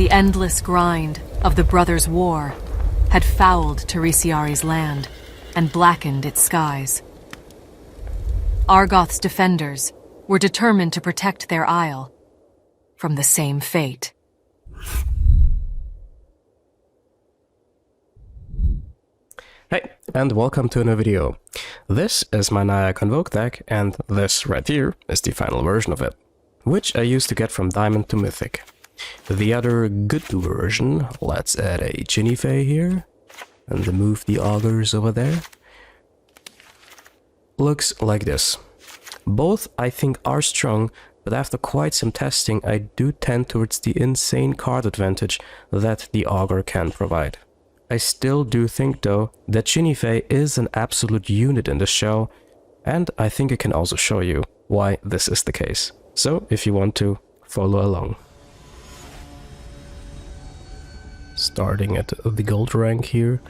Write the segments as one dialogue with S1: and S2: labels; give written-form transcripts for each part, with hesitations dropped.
S1: The endless grind of the Brothers' War had fouled Teresiari's land and blackened its skies. Argoth's defenders were determined to protect their isle from the same fate.
S2: Hey, and welcome to a new video. This is my Naya Convoke deck, and this right here is the final version of it, which I used to get from Diamond to Mythic. The other good version, let's add a Jinifei here, and move the augurs over there, looks like this. Both I think are strong, but after quite some testing I do tend towards the insane card advantage that the augur can provide. I still do think though that Jinifei is an absolute unit in the show, and I think I can also show you why this is the case. So if you want to, follow along. Starting at the gold rank here,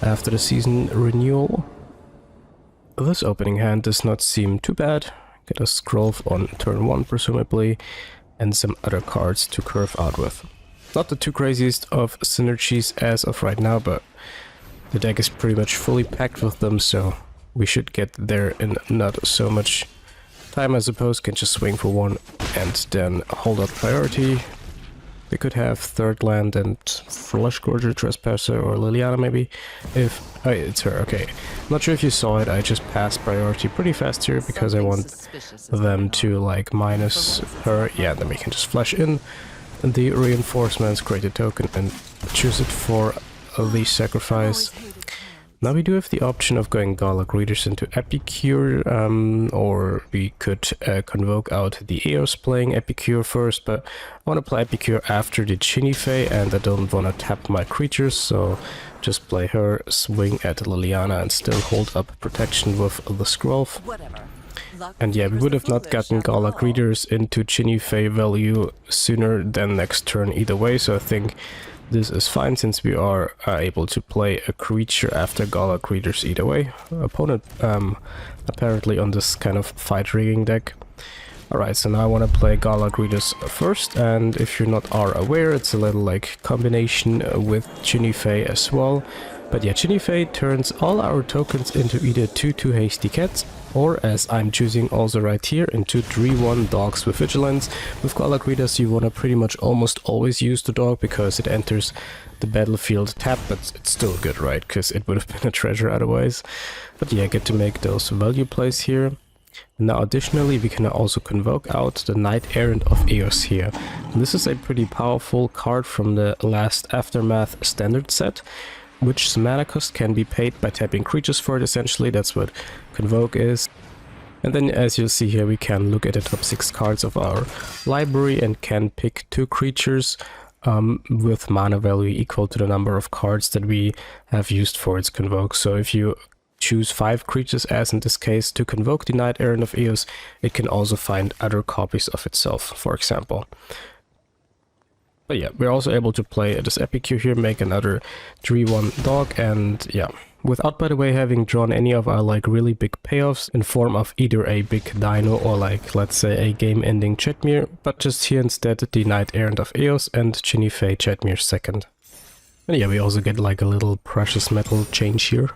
S2: after the season renewal. This opening hand does not seem too bad. Get a scroll on turn 1 presumably, and some other cards to curve out with. Not the too craziest of synergies as of right now, but the deck is pretty much fully packed with them, so we should get there in not so much time, I suppose. Can just swing for one and then hold up priority. They could have third land and Flush Gorger, Trespasser, or Liliana maybe. If... oh, it's her, okay. Not sure if you saw it, I just passed priority pretty fast here because I want them to like minus her. Yeah, then we can just flash in the reinforcements, create a token and choose it for the sacrifice. Now we do have the option of going Golgari Readers into Epicure, or we could convoke out the Eos playing Epicure first, but I want to play Epicure after the Jinifei and I don't want to tap my creatures, so just play her, swing at Liliana and still hold up protection with the scroll. And yeah, we would have not gotten Golgari Readers into Jinifei value sooner than next turn either way, so I think this is fine since we are able to play a creature after Golgari Readers either way. Opponent apparently on this kind of fight rigging deck. Alright, so now I want to play Golgari Readers first, and if you're not aware, it's a little like combination with Jinifei as well. But yeah, Jinifei turns all our tokens into either 2/2 hasty cats, or as I'm choosing also right here, into 3/1 dogs with vigilance. With Golgari Readers you want to pretty much almost always use the dog because it enters the battlefield tapped, but it's still good, right? Because it would have been a treasure otherwise. But yeah, get to make those value plays here. Now additionally we can also convoke out the Knight-Errant of Eos here. And this is a pretty powerful card from the last Aftermath standard set, which mana cost can be paid by tapping creatures for it. Essentially that's what Convoke is. And then as you'll see here, we can look at the top 6 cards of our library and can pick 2 creatures with mana value equal to the number of cards that we have used for its Convoke. So if you choose 5 creatures, as in this case, to convoke the Knight-Errant of Eos, it can also find other copies of itself, for example. But yeah, we're also able to play this Epicure here, make another 3/1 dog, and yeah, without by the way having drawn any of our like really big payoffs in form of either a big dino or like let's say a game-ending Chetmere, but just here instead the Knight-Errant of Eos and Jinifei Chetmere second. And yeah, we also get like a little precious metal change here.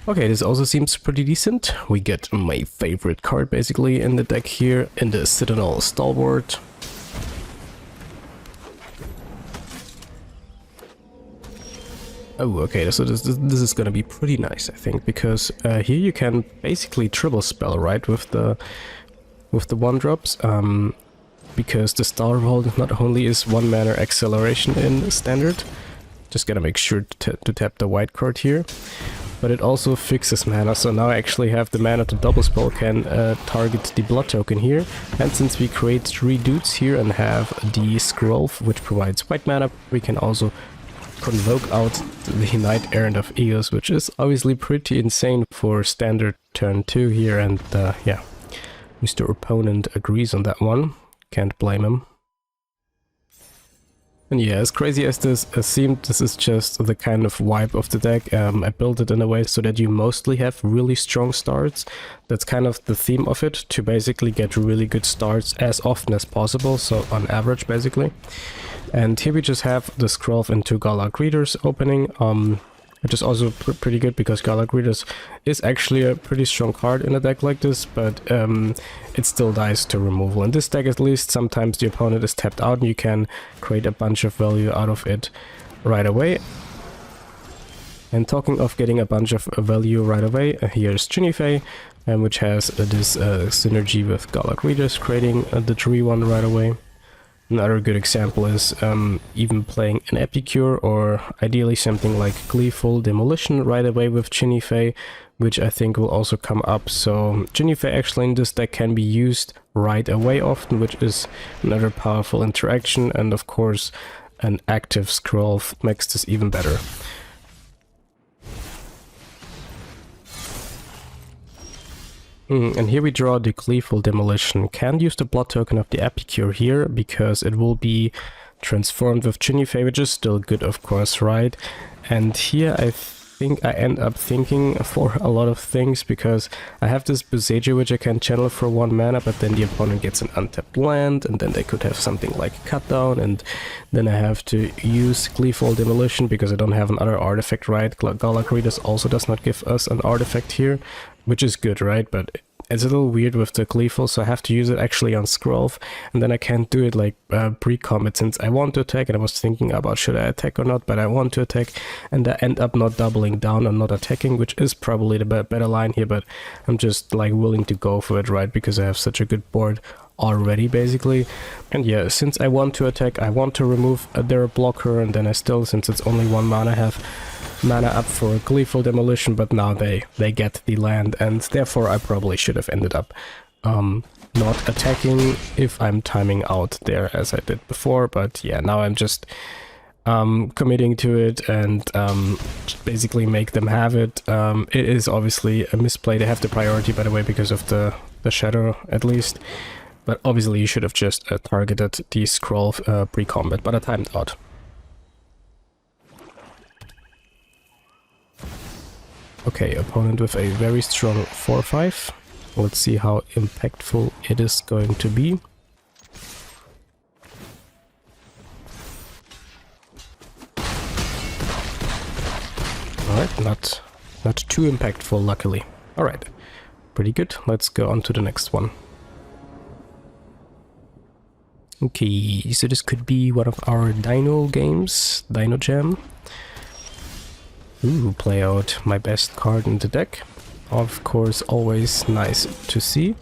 S2: Okay, this also seems pretty decent. We get my favorite card basically in the deck here, in the Citadel Stalwart. Oh, okay, so this is gonna be pretty nice, I think, because here you can basically triple spell, right, with the 1-drops, because the Stalwart not only is 1 mana acceleration in standard, just gotta make sure to tap the white card here, but it also fixes mana, so now I actually have the mana to double spell, can target the blood token here, and since we create 3 dudes here and have the scroll which provides white mana, we can also convoke out the Knight-Errant of Eos, which is obviously pretty insane for standard turn 2 here, and yeah, Mr. Opponent agrees on that one, can't blame him. And yeah, as crazy as this seemed, this is just the kind of vibe of the deck. I built it in a way so that you mostly have really strong starts. That's kind of the theme of it, to basically get really good starts as often as possible, so on average basically. And here we just have the Scrolf and 2 Golgari opening, which is also pretty good because Golgari is actually a pretty strong card in a deck like this, but it still dies to removal. In this deck at least, sometimes the opponent is tapped out and you can create a bunch of value out of it right away. And talking of getting a bunch of value right away, here's Jinifei, which has this synergy with Golgari, creating the 3-1 right away. Another good example is even playing an Epicure, or ideally something like Gleeful Demolition right away with Jinifei, which I think will also come up. So Jinifei actually in this deck can be used right away often, which is another powerful interaction, and of course an active scroll makes this even better. And here we draw the Gleeful Demolition. Can't use the blood token of the Epicure here, because it will be transformed with Jinifei, which is still good of course, right? And here I think I end up thinking for a lot of things, because I have this Buseja which I can channel for 1 mana, but then the opponent gets an untapped land, and then they could have something like Cut Down, and then I have to use Gleeful Demolition because I don't have another artifact, right? Golgari also does not give us an artifact here, which is good, right? But it's a little weird with the Gleeful, so I have to use it actually on Scrolf, and then I can't do it like pre-combat, since I want to attack, and I was thinking about should I attack or not, but I want to attack, and I end up not doubling down on not attacking, which is probably the better line here, but I'm just like willing to go for it, right? Because I have such a good board already basically. And yeah, since I want to attack, I want to remove their blocker, and then I still, since it's only 1 mana, have mana up for Gleeful Demolition, but now they get the land, and therefore I probably should have ended up not attacking if I'm timing out there as I did before. But yeah, now I'm just committing to it and basically make them have it. It is obviously a misplay. They have the priority, by the way, because of the shadow at least, but obviously you should have just targeted the scroll pre-combat, but I timed out. Okay, opponent with a very strong 4-5. Let's see how impactful it is going to be. Alright, not too impactful, luckily. Alright, pretty good. Let's go on to the next one. Okay, so this could be one of our Dino games, Dino Jam. Ooh, play out my best card in the deck. Of course, always nice to see.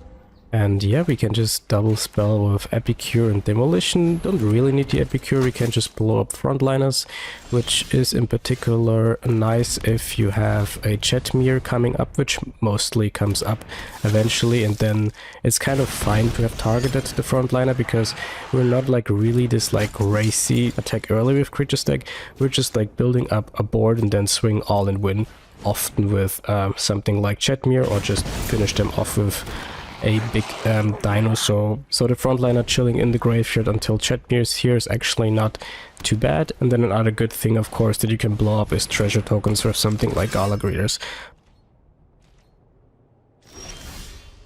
S2: And yeah, we can just double spell with Epicure and Demolition. Don't really need the Epicure, we can just blow up frontliners, which is in particular nice if you have a Chetmere coming up, which mostly comes up eventually, and then it's kind of fine to have targeted the frontliner, because we're not like really this like racy attack early with creatures deck. We're just like building up a board and then swing all and win, often with something like Chetmere, or just finish them off with a big dino. So the frontliner chilling in the graveyard until Chetmere's here is actually not too bad. And then another good thing, of course, that you can blow up is treasure tokens or something like Golgari.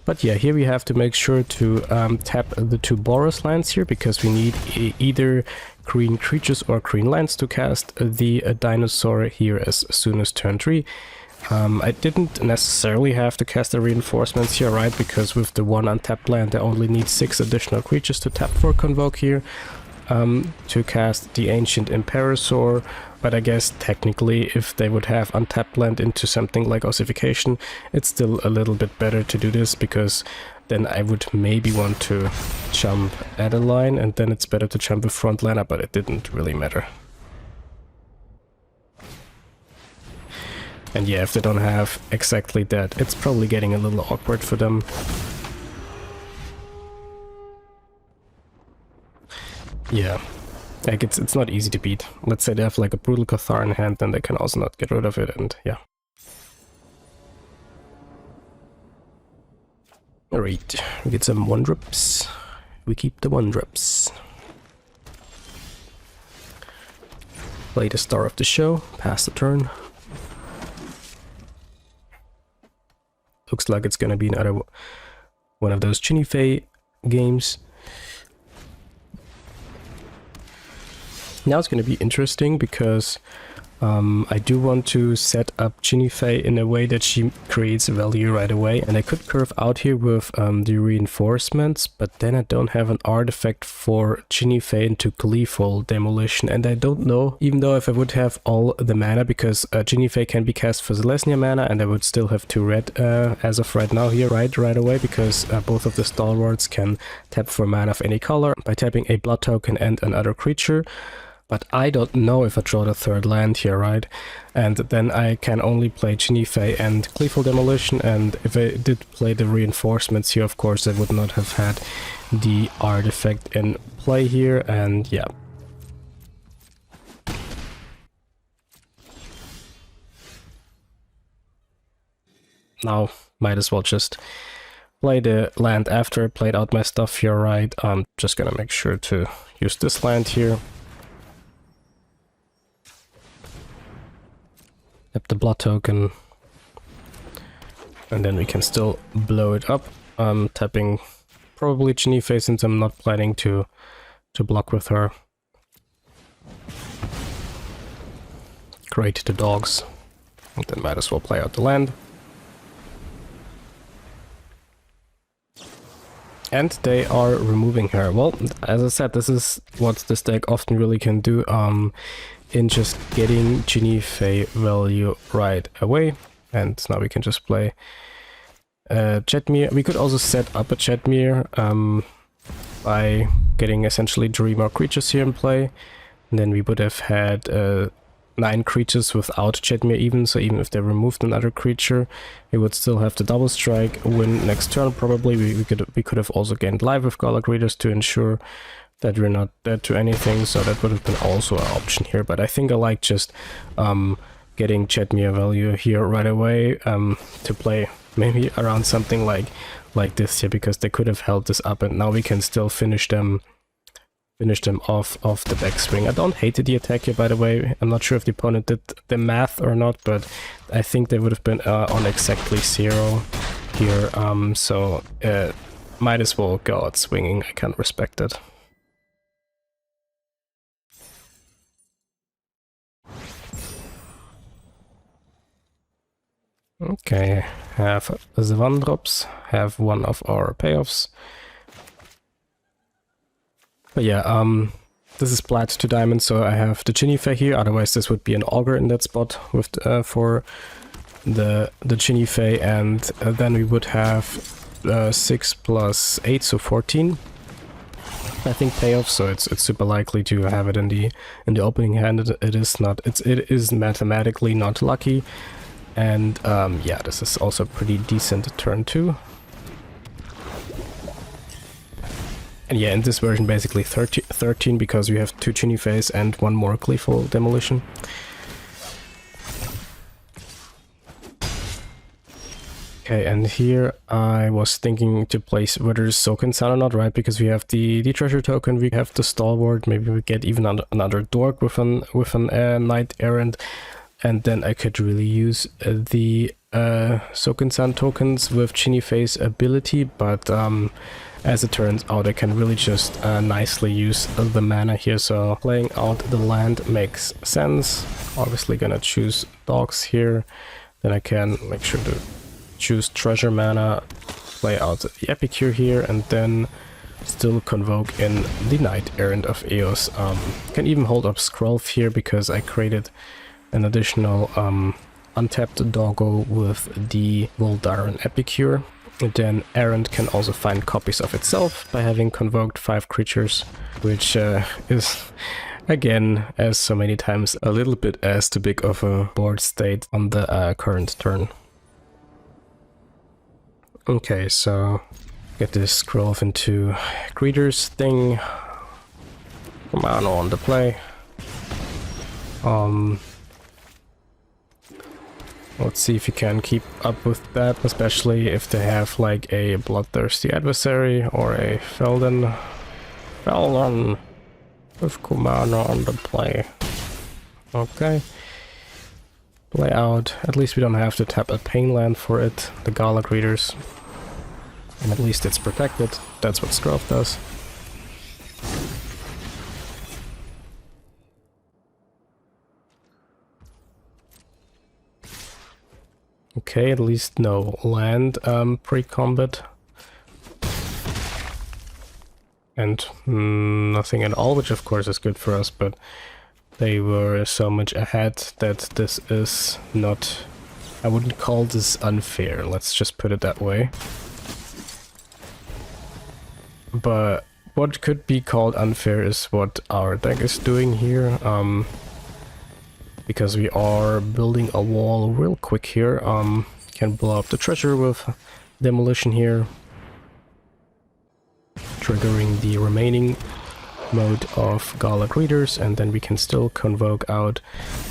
S2: But yeah, here we have to make sure to tap the 2 Boros lands here, because we need either green creatures or green lands to cast the dinosaur here as soon as turn 3. I didn't necessarily have to cast the reinforcements here, right? Because with the 1 untapped land, I only need 6 additional creatures to tap for Convoke here to cast the Ancient Imperator. But I guess technically, if they would have untapped land into something like Ossification, it's still a little bit better to do this, because then I would maybe want to jump at a line, and then it's better to jump with frontliner, but it didn't really matter. And yeah, if they don't have exactly that, it's probably getting a little awkward for them. Yeah, like it's not easy to beat. Let's say they have like a Brutal Cathar in hand, then they can also not get rid of it, and yeah. Alright, we get some 1-drops. We keep the 1-drops. play the star of the show, pass the turn. Looks like it's gonna be another one of those Chinifei games. Now it's gonna be interesting because I do want to set up Chinifei in a way that she creates value right away, and I could curve out here with the reinforcements, but then I don't have an artifact for Chinifei into gleeful demolition, and I don't know, even though if I would have all the mana, because Chinifei can be cast for Zelesnya mana, and I would still have 2 red as of right now here, right away, because both of the stalwarts can tap for mana of any color by tapping a blood token and another creature. But I don't know if I draw the 3rd land here, right? And then I can only play Chinifei and Gleeful Demolition, and if I did play the reinforcements here, of course, I would not have had the artifact in play here, and yeah. Now, might as well just play the land after I played out my stuff here, right? I'm just gonna make sure to use this land here. The blood token, and then we can still blow it up. Tapping probably Chinifei since I'm not planning to block with her. Great, the dogs. And then might as well play out the land. And they are removing her. Well, as I said, this is what this deck often really can do. In just getting Chinifei value right away. And now we can just play Chetmere. We could also set up a Chetmere by getting essentially 3 more creatures here in play. And then we would have had 9 creatures without Chetmere even, so even if they removed another creature, we would still have the double strike win next turn probably. We could have also gained life with Golgari to ensure that we're not dead to anything, so that would have been also an option here. But I think I like just getting Chetmere value here right away to play maybe around something like this here, because they could have held this up, and now we can still finish them off the backswing. I don't hate the attack here, by the way. I'm not sure if the opponent did the math or not, but I think they would have been on exactly 0 here, so might as well go out swinging. I can't respect it. Okay, have the 1-drops, have one of our payoffs. But yeah, this is Plat 2 diamond, so I have the Chinifei here, otherwise this would be an Augur in that spot with for the Chinifei, and then we would have 6 plus 8, so 14. I think payoff, so it's super likely to have it in the opening hand. It is mathematically not lucky. And yeah, this is also a pretty decent turn 2. And yeah, in this version basically 13 because we have 2 Chinifeis and 1 more Gleeful Demolition. Okay, and here I was thinking to place whether Soken Sun or not, right? Because we have the treasure token, we have the Stalwart, maybe we get even another Dork with an Knight-Errant. And then I could really use the Soken Sun tokens with Chinifei's ability, but as it turns out, I can really just nicely use the mana here, so playing out the land makes sense. Obviously gonna choose dogs here, then I can make sure to choose treasure mana, play out the Epicure here, and then still convoke in the Knight-Errant of Eos. Can even hold up Skrolf here because I created an additional untapped doggo with the Voldaren Epicure. And then Errant can also find copies of itself by having convoked 5 creatures, which is, again, as so many times, a little bit as too big of a board state on the current turn. Okay, so get this scroll off into Greeters thing. Mana on the play. Let's see if you can keep up with that, especially if they have like a Bloodthirsty Adversary or a Felden with Kumano on the play. Okay. Play out. At least we don't have to tap a pain land for it, the Golgari readers. And at least it's protected. That's what Scruff does. Okay, at least no land pre-combat. And nothing at all, which of course is good for us, but they were so much ahead that this is not... I wouldn't call this unfair, let's just put it that way. But what could be called unfair is what our deck is doing here. Because we are building a wall real quick here. Can blow up the treasure with demolition here, triggering the remaining mode of Golgari readers, and then we can still convoke out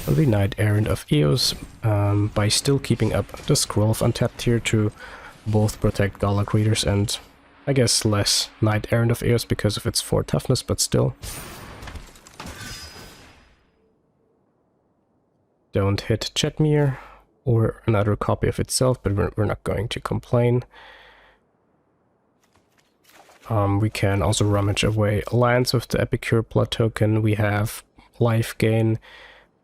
S2: the Knight-Errant of Eos by still keeping up the scroll of untapped here to both protect Golgari readers and I guess less Knight-Errant of Eos because of its 4 toughness, but still. Don't hit Chetmere or another copy of itself, but we're not going to complain. We can also rummage away lands with the Epicure Plat token. We have life gain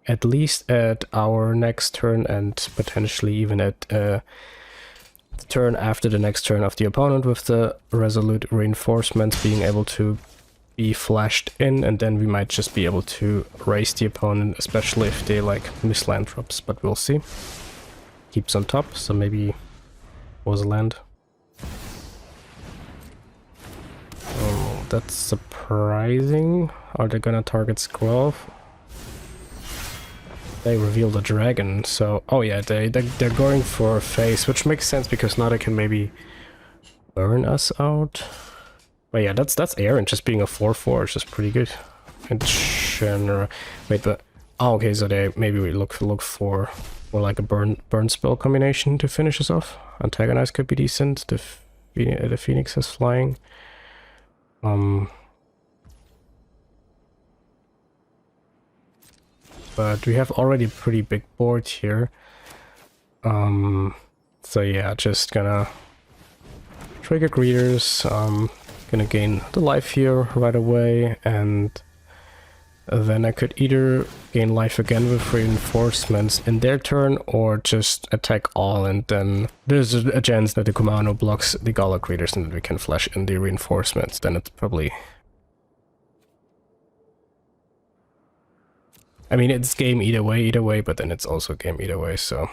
S2: at least at our next turn and potentially even at the turn after the next turn of the opponent with the Resolute Reinforcements being able to be flashed in, and then we might just be able to raise the opponent, especially if they like miss land drops, but we'll see. Keeps on top, so maybe was a land. Oh, that's surprising. Are they gonna target Scroll? They revealed a dragon, so... Oh yeah, they're going for a face, which makes sense because now they can maybe burn us out. But yeah, that's Errant just being a 4/4 is just pretty good. And wait, but oh, okay, so they maybe we look for more like a burn spell combination to finish us off. Antagonize could be decent. The Phoenix is flying. But we have already a pretty big board here. So yeah, just gonna trigger greeters. Gonna gain the life here right away, and then I could either gain life again with reinforcements in their turn or just attack all, and then there's a chance that the Kumano blocks the Golgari readers and then we can flash in the reinforcements. Then it's probably... I mean, it's game either way, but then it's also game either way, so...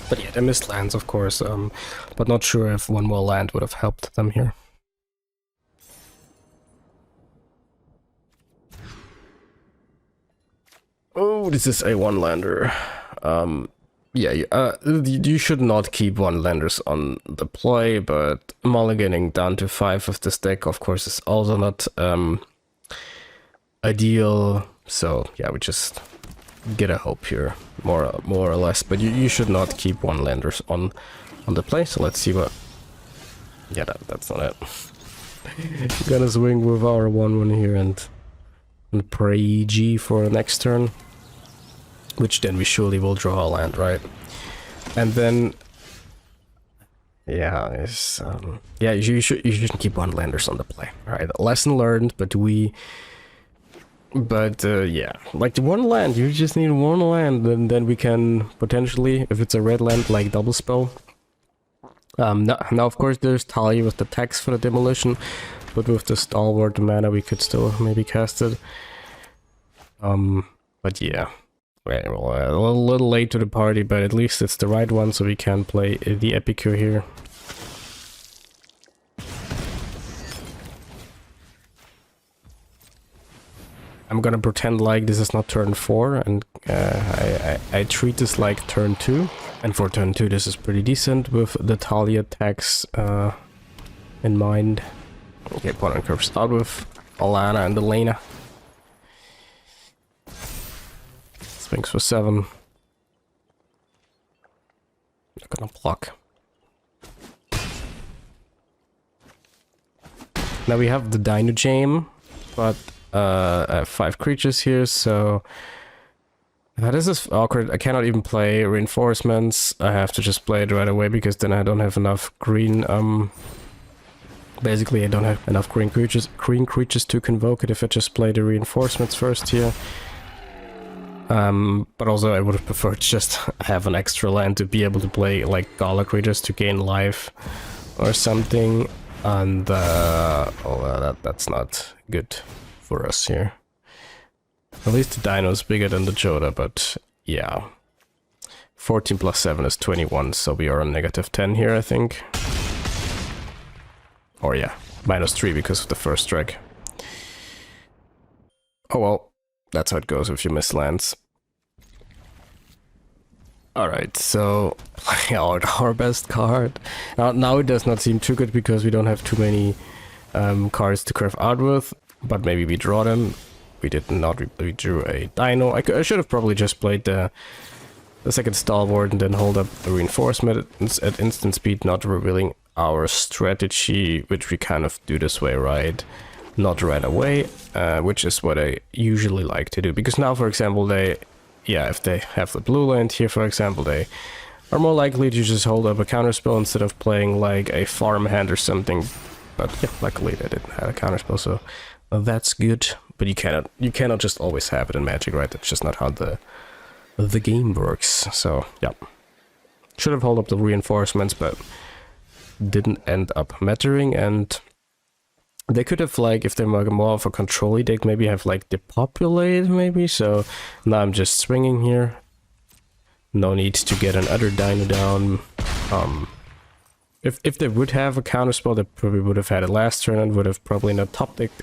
S2: But yeah, they missed lands, of course, but not sure if one more land would have helped them here. Oh, this is a one-lander. Yeah, you should not keep one-landers on the play, but mulliganing down to 5 of this deck, of course, is also not ideal. So yeah, we just get a hope here, more or less. But you should not keep one-landers on the play. So let's see what. Yeah, that's not it. Gonna swing with our 1/1 here and pray G for the next turn. Which then we surely will draw a land, right? And then, yeah, it's yeah, you shouldn't keep one-landers on the play, right? Lesson learned, but yeah, like the one land, you just need one land, and then we can potentially, if it's a red land, like double spell. Now of course there's Talia with the tax for the demolition, but with the stalwart mana we could still maybe cast it. But yeah. Right, well, a little late to the party, but at least it's the right one, so we can play the Epicure here. I'm gonna pretend like this is not turn 4, and I treat this like turn 2. And for turn 2 this is pretty decent, with the Talia tax in mind. Okay, opponent curves out with Alana and Elena. Swings for 7. Not block. Now we have the Dino Jam, but I have 5 creatures here, so this is awkward. I cannot even play reinforcements. I have to just play it right away because then I don't have enough green. Basically, I don't have enough green creatures to convoke it if I just play the reinforcements first here. But also I would have preferred to just have an extra land to be able to play like Gala creatures to gain life or something. And that's not good for us here. At least the Dino is bigger than the Joda, but yeah. 14 plus 7 is 21, so we are on -10 here, I think. Or yeah, -3 because of the first strike. Oh well, that's how it goes if you miss lands. Alright, so play out our best card. Now it does not seem too good because we don't have too many cards to curve out with, but maybe we draw them. We did not, we drew a Dino. I should have probably just played the second Stalwart and then hold up the reinforcement at instant speed, not revealing our strategy, which we kind of do this way, right? Not right away, which is what I usually like to do. Because now, for example, if they have the blue land here, for example, they are more likely to just hold up a counterspell instead of playing like a farmhand or something. But yeah, luckily they didn't have a counterspell, so that's good. But you cannot just always have it in Magic, right? That's just not how the game works. So yeah, should have held up the reinforcements, but didn't end up mattering. And they could have, like, if they're more of a control deck, maybe have like depopulate, maybe. So now I'm just swinging here. No need to get another Dino down. If they would have a counterspell, they probably would have had it last turn and would have probably not top decked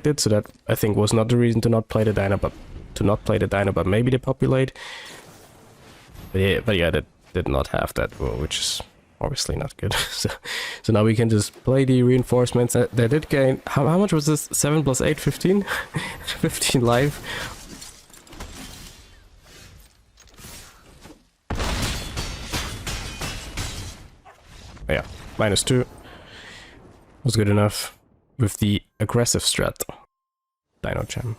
S2: it. So that, I think, was not the reason to not play the Dino, but maybe depopulate. But yeah, that did not have that, which is obviously not good. so now we can just play the reinforcements. They did gain, how much was this? 7 plus 8, 15? 15 life. Yeah, -2 was good enough with the aggressive strat. Dino Jam.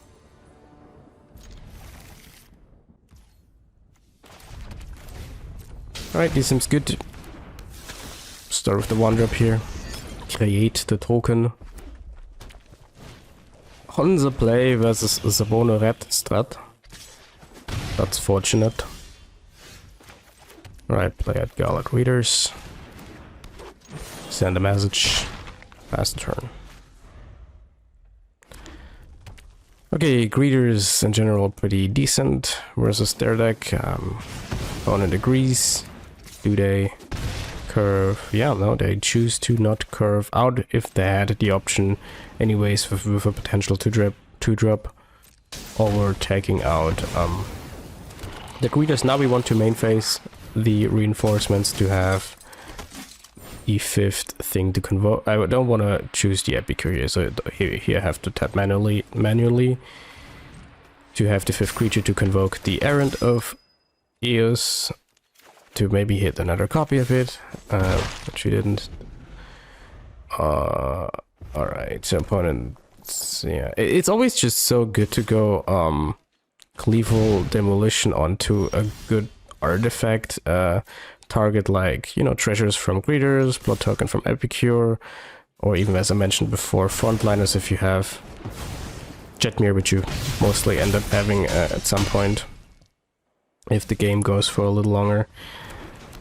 S2: Alright, this seems good. Start with the 1-drop here. Create the token. On the play versus Sabono Red strat. That's fortunate. Alright, play at Gala Readers. Send a message. Pass the turn. Okay, Greeters in general pretty decent versus their deck. Opponent agrees. Do they curve? Yeah, no, they choose to not curve out if they had the option anyways with a potential to drop over taking out the Greeters. Now we want to main phase the reinforcements to have the 5th thing to convoke. I don't want to choose the Epic here, so here I have to tap manually to have the 5th creature to convoke the Errant of Eos, to maybe hit another copy of it, which we didn't. Alright, so opponents, yeah, it's always just so good to go Cleavable Demolition onto a good artifact target, like, you know, treasures from Greeters, blood token from Epicure, or even, as I mentioned before, frontliners if you have Jetmir, which you mostly end up having at some point if the game goes for a little longer.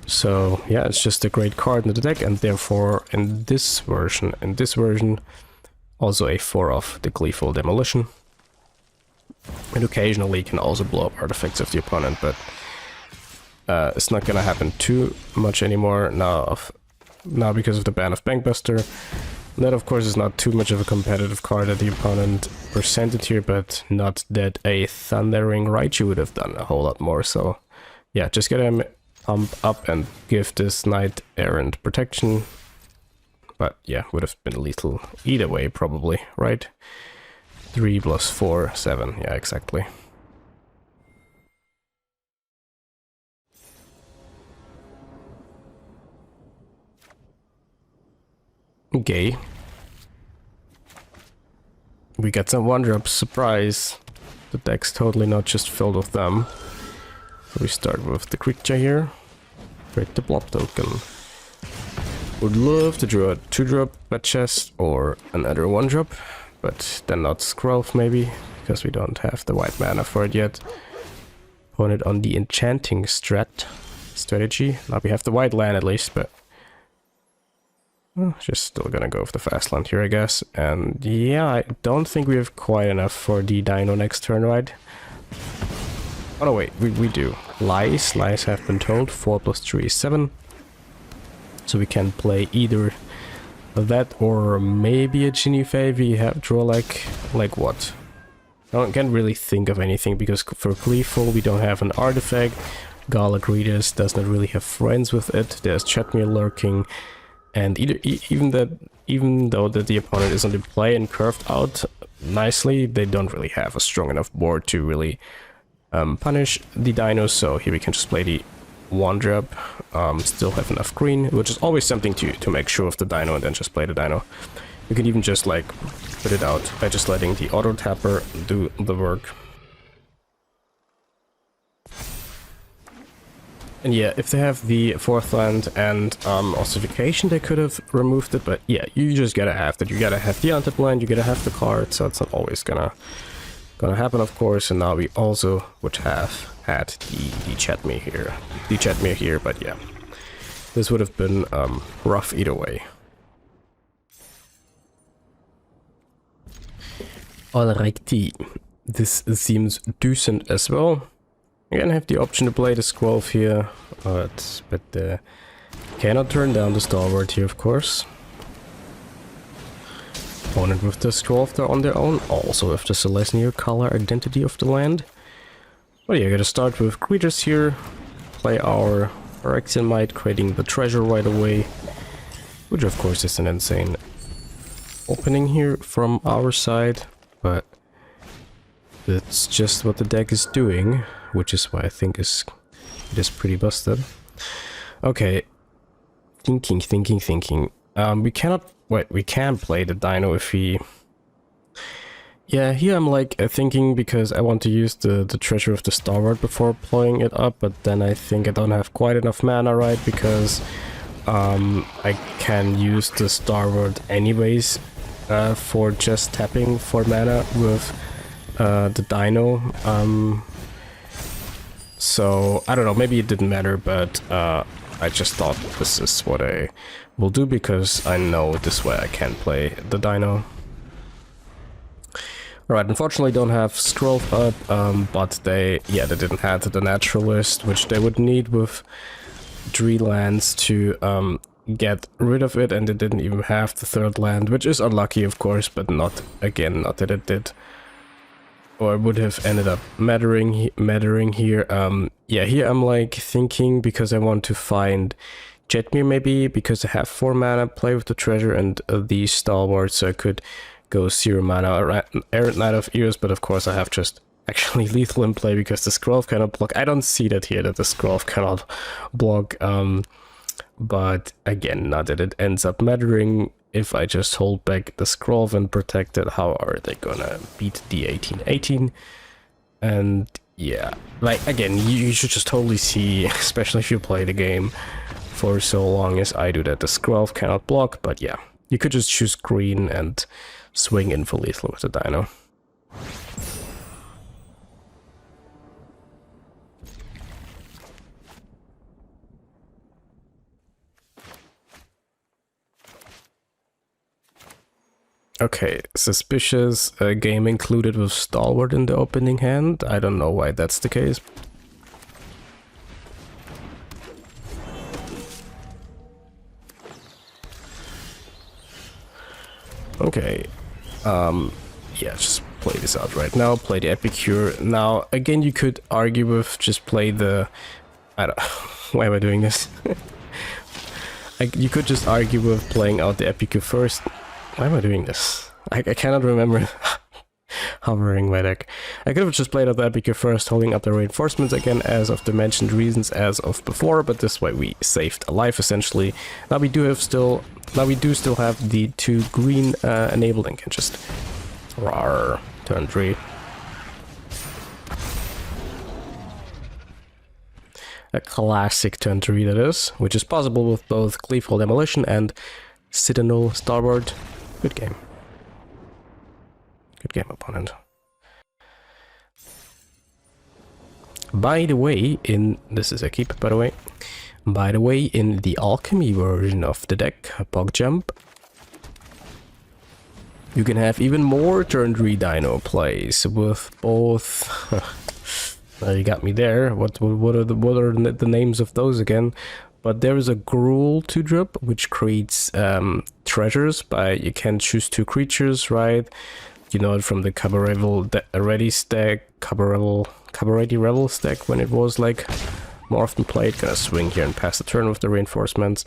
S2: So yeah, it's just a great card in the deck, and therefore in this version also a 4-off the Gleeful Demolition. And occasionally you can also blow up artifacts of the opponent, but it's not gonna happen too much anymore now because of the ban of Bankbuster. That of course is not too much of a competitive card that the opponent presented here, but not that a Thundering Raichu would have done a whole lot more. So yeah, just get him pump up and give this Knight-Errant protection. But yeah, would have been lethal either way probably, right? 3 plus 4, 7, yeah, exactly. Gay. We get some 1-drop, surprise. The deck's totally not just filled with them. So we start with the creature here. Create the blob token. Would love to draw a 2-drop bat chest or another 1-drop, but then not Scrolf maybe, because we don't have the white mana for it yet. Opponent on the enchanting strategy. Now we have the white land at least, but just still gonna go with the fast land here, I guess. And yeah, I don't think we have quite enough for the dino next turn, right? Oh no, wait, we do. Lies have been told. 4 + 3 is 7. So we can play either that or maybe a Ginny we have draw like what? I can't really think of anything because for Gleeful we don't have an artifact. Golgari does not really have friends with it. There's Chatmere lurking. And even though that the opponent is on the play and curved out nicely, they don't really have a strong enough board to really punish the dinos. So here we can just play the 1-drop, still have enough green, which is always something to make sure of the dino and then just play the dino. You can even just like put it out by just letting the auto tapper do the work. And yeah, if they have the 4th land and ossification, they could have removed it, but yeah, you just gotta have that. You gotta have the untap land, you gotta have the card, so it's not always gonna happen, of course. And now we also would have had the Chatmere here, but yeah, this would have been rough either way. Alrighty, this seems decent as well. Again, I have the option to play the Scrolf here, but cannot turn down the Stalwart here, of course. Opponent with the Scrolf there on their own, also with the Celestia color identity of the land. But yeah, gotta start with creatures here, play our Phyrexian Might, creating the treasure right away, which of course is an insane opening here from our side, but that's just what the deck is doing, which is why I think it is pretty busted. Okay, thinking. We cannot. Wait, we can play the dino if we. Yeah, here I'm like thinking because I want to use the treasure of the Stalwart before playing it up, but then I think I don't have quite enough mana, right? Because I can use the Stalwart anyways for just tapping for mana with the dino. So I don't know, maybe it didn't matter, but I just thought this is what I will do because I know this way I can play the dino. Alright, unfortunately don't have Scrolf up, but they didn't have the naturalist, which they would need with 3 lands to get rid of it, and they didn't even have the 3rd land, which is unlucky of course, but not that it did. Or would have ended up mattering here. Yeah, here I'm like thinking because I want to find Jetmir maybe, because I have 4 mana, play with the treasure and the Stalwart, so I could go 0 mana, Errant Knight of Ears, but of course I have just actually lethal in play because the Scrolf cannot block. I don't see that here, that the Scrolf cannot block, but again, not that it ends up mattering. If I just hold back the Scrolf and protect it, how are they gonna beat the 1818? And yeah, like again, you should just totally see, especially if you play the game for so long as I do, that the Scrolf cannot block, but yeah, you could just choose green and swing in for lethal with the dino. Okay, suspicious game included with Stalwart in the opening hand. I don't know why that's the case. Okay, yeah, just play this out right now, play the Epicure. Now, again, you could argue with just play the... I don't... Why am I doing this? You could just argue with playing out the Epicure first. Why am I doing this? I cannot remember hovering my deck. I could have just played out the Epic first, holding up the reinforcements again as of the mentioned reasons as of before, but this way we saved a life essentially. Now we do still have the 2 green enabled and can just rawr, turn 3. A classic turn 3 that is, which is possible with both Cleavehold Demolition and Citadel Starboard. Good game. Good game, opponent. By the way, this is a keep, by the way. By the way, in the alchemy version of the deck, Pog Jump, you can have even more turn 3 dino plays with both. You got me there. What are the names of those again? But there is a Gruul 2-drop which creates treasures by you can choose 2 creatures, right? You know it from the Cabaret stack, Cabaret Revel stack when it was like more often played. Gonna swing here and pass the turn with the reinforcements.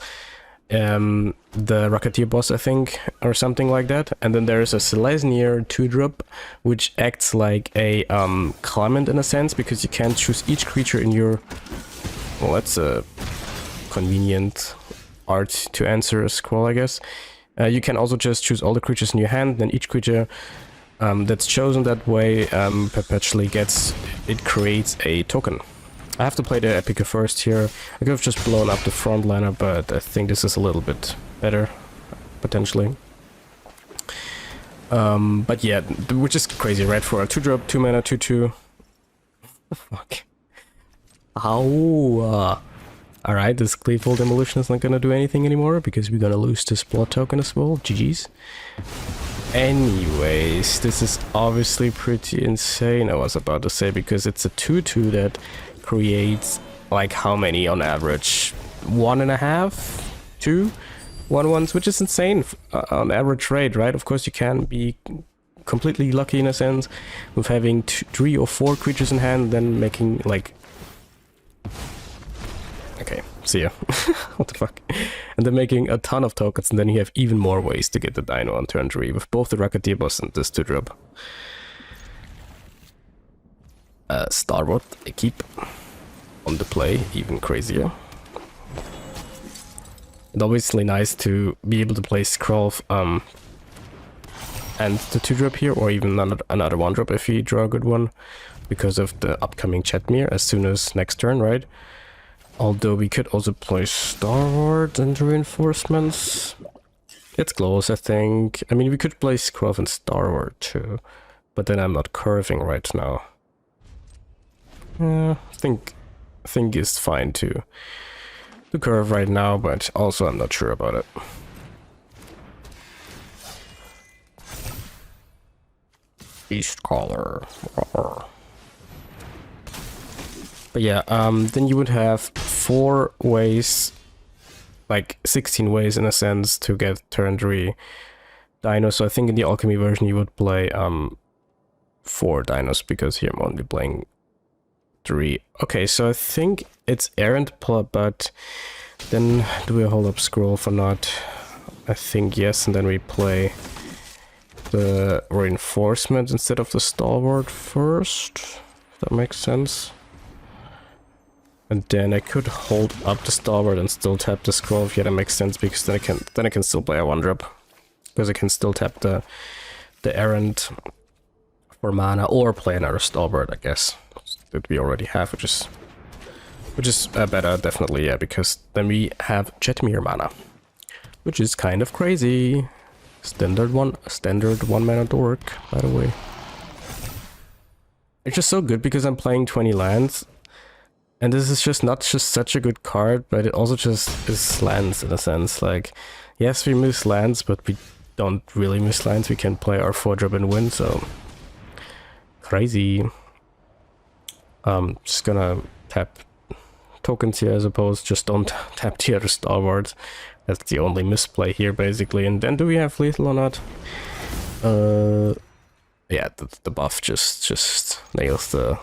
S2: The Rocketeer boss, I think, or something like that. And then there's a Selesnir 2-drop which acts like a Clement in a sense, because you can choose each creature in your... Well, that's a convenient art to answer a scroll, I guess. You can also just choose all the creatures in your hand, then each creature that's chosen that way perpetually creates a token. I have to play the Epica first here. I could have just blown up the frontliner, but I think this is a little bit better, potentially. But yeah, which is crazy, right? For a 2-drop, 2 mana, 2/2. Fuck. Ow. Alright, this Cleavehold Demolition is not gonna do anything anymore, because we're gonna lose this blood token as well. GG's. Anyways, this is obviously pretty insane, I was about to say, because it's a 2/2 that creates, like, how many on average? 1.5? 2? 1/1s, which is insane on average rate, right? Of course, you can be completely lucky in a sense with having 3 or 4 creatures in hand, then making, like... Okay, see ya. What the fuck? And then making a ton of tokens, and then you have even more ways to get the dino on turn 3 with both the Rocketeer boss and this 2-drop. Starboard, I keep on the play, even crazier. It's obviously nice to be able to play Scroll and the 2-drop here, or even another 1-drop if you draw a good one, because of the upcoming Chetmere as soon as next turn, right? Although we could also play Starboard and reinforcements. It's close, I think. I mean, we could play Scruff and Starboard too, but then I'm not curving right now. I think it's fine to curve right now, but also I'm not sure about it. East Caller. But yeah, then you would have 4 ways, like 16 ways in a sense, to get turn 3 dinos. So I think in the alchemy version you would play 4 dinos, because here I'm only playing 3. Okay, so I think it's Errant, but then do we hold up scroll for not? I think yes, and then we play the reinforcement instead of the stalwart first, if that makes sense. And then I could hold up the stalwart and still tap the scroll. Yeah, that makes sense, because then I can still play a 1-drop, because I can still tap the Errant for mana, or play another stalwart, I guess, that we already have, which is better, definitely, yeah, because then we have Chetmere mana, which is kind of crazy. Standard 1 mana dork, by the way. It's just so good because I'm playing 20 lands. And this is just not just such a good card, but it also just is lands in a sense. Like, yes, we miss lands, but we don't really miss lands. We can play our 4-drop and win, so crazy. Just gonna tap tokens here, I suppose. Just don't tap the other stalwarts. That's the only misplay here, basically. And then do we have lethal or not? Yeah, the buff just nails the...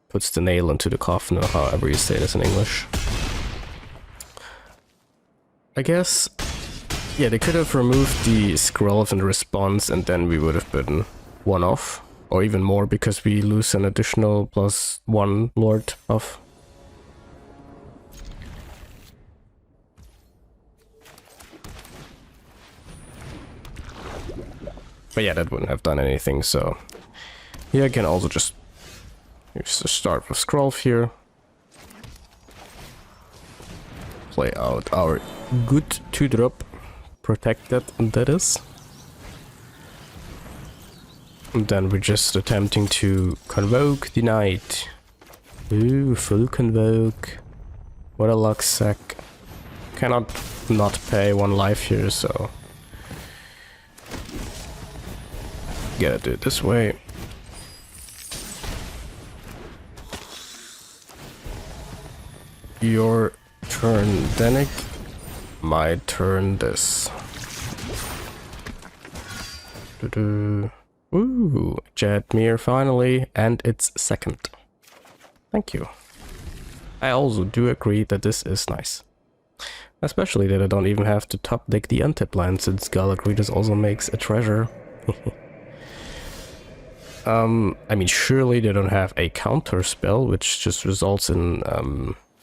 S2: puts the nail into the coffin, or however you say this in English. I guess, yeah, they could have removed the scroll and the response, and then we would have been one off, or even more because we lose an additional +1 lord off. But yeah, that wouldn't have done anything, so yeah, I can also just use the start with Scrolf here. Play out our good 2-drop. Protect that is. And then we're just attempting to convoke the knight. Ooh, full convoke. What a luck sack. Cannot not pay 1 life here, so gotta do it this way. Your turn, Danik. My turn, this. Ooh, Jetmir finally, and it's second. Thank you. I also do agree that this is nice. Especially that I don't even have to top deck the untap land, since Golgari also makes a treasure. I mean, surely they don't have a counter spell, which just results in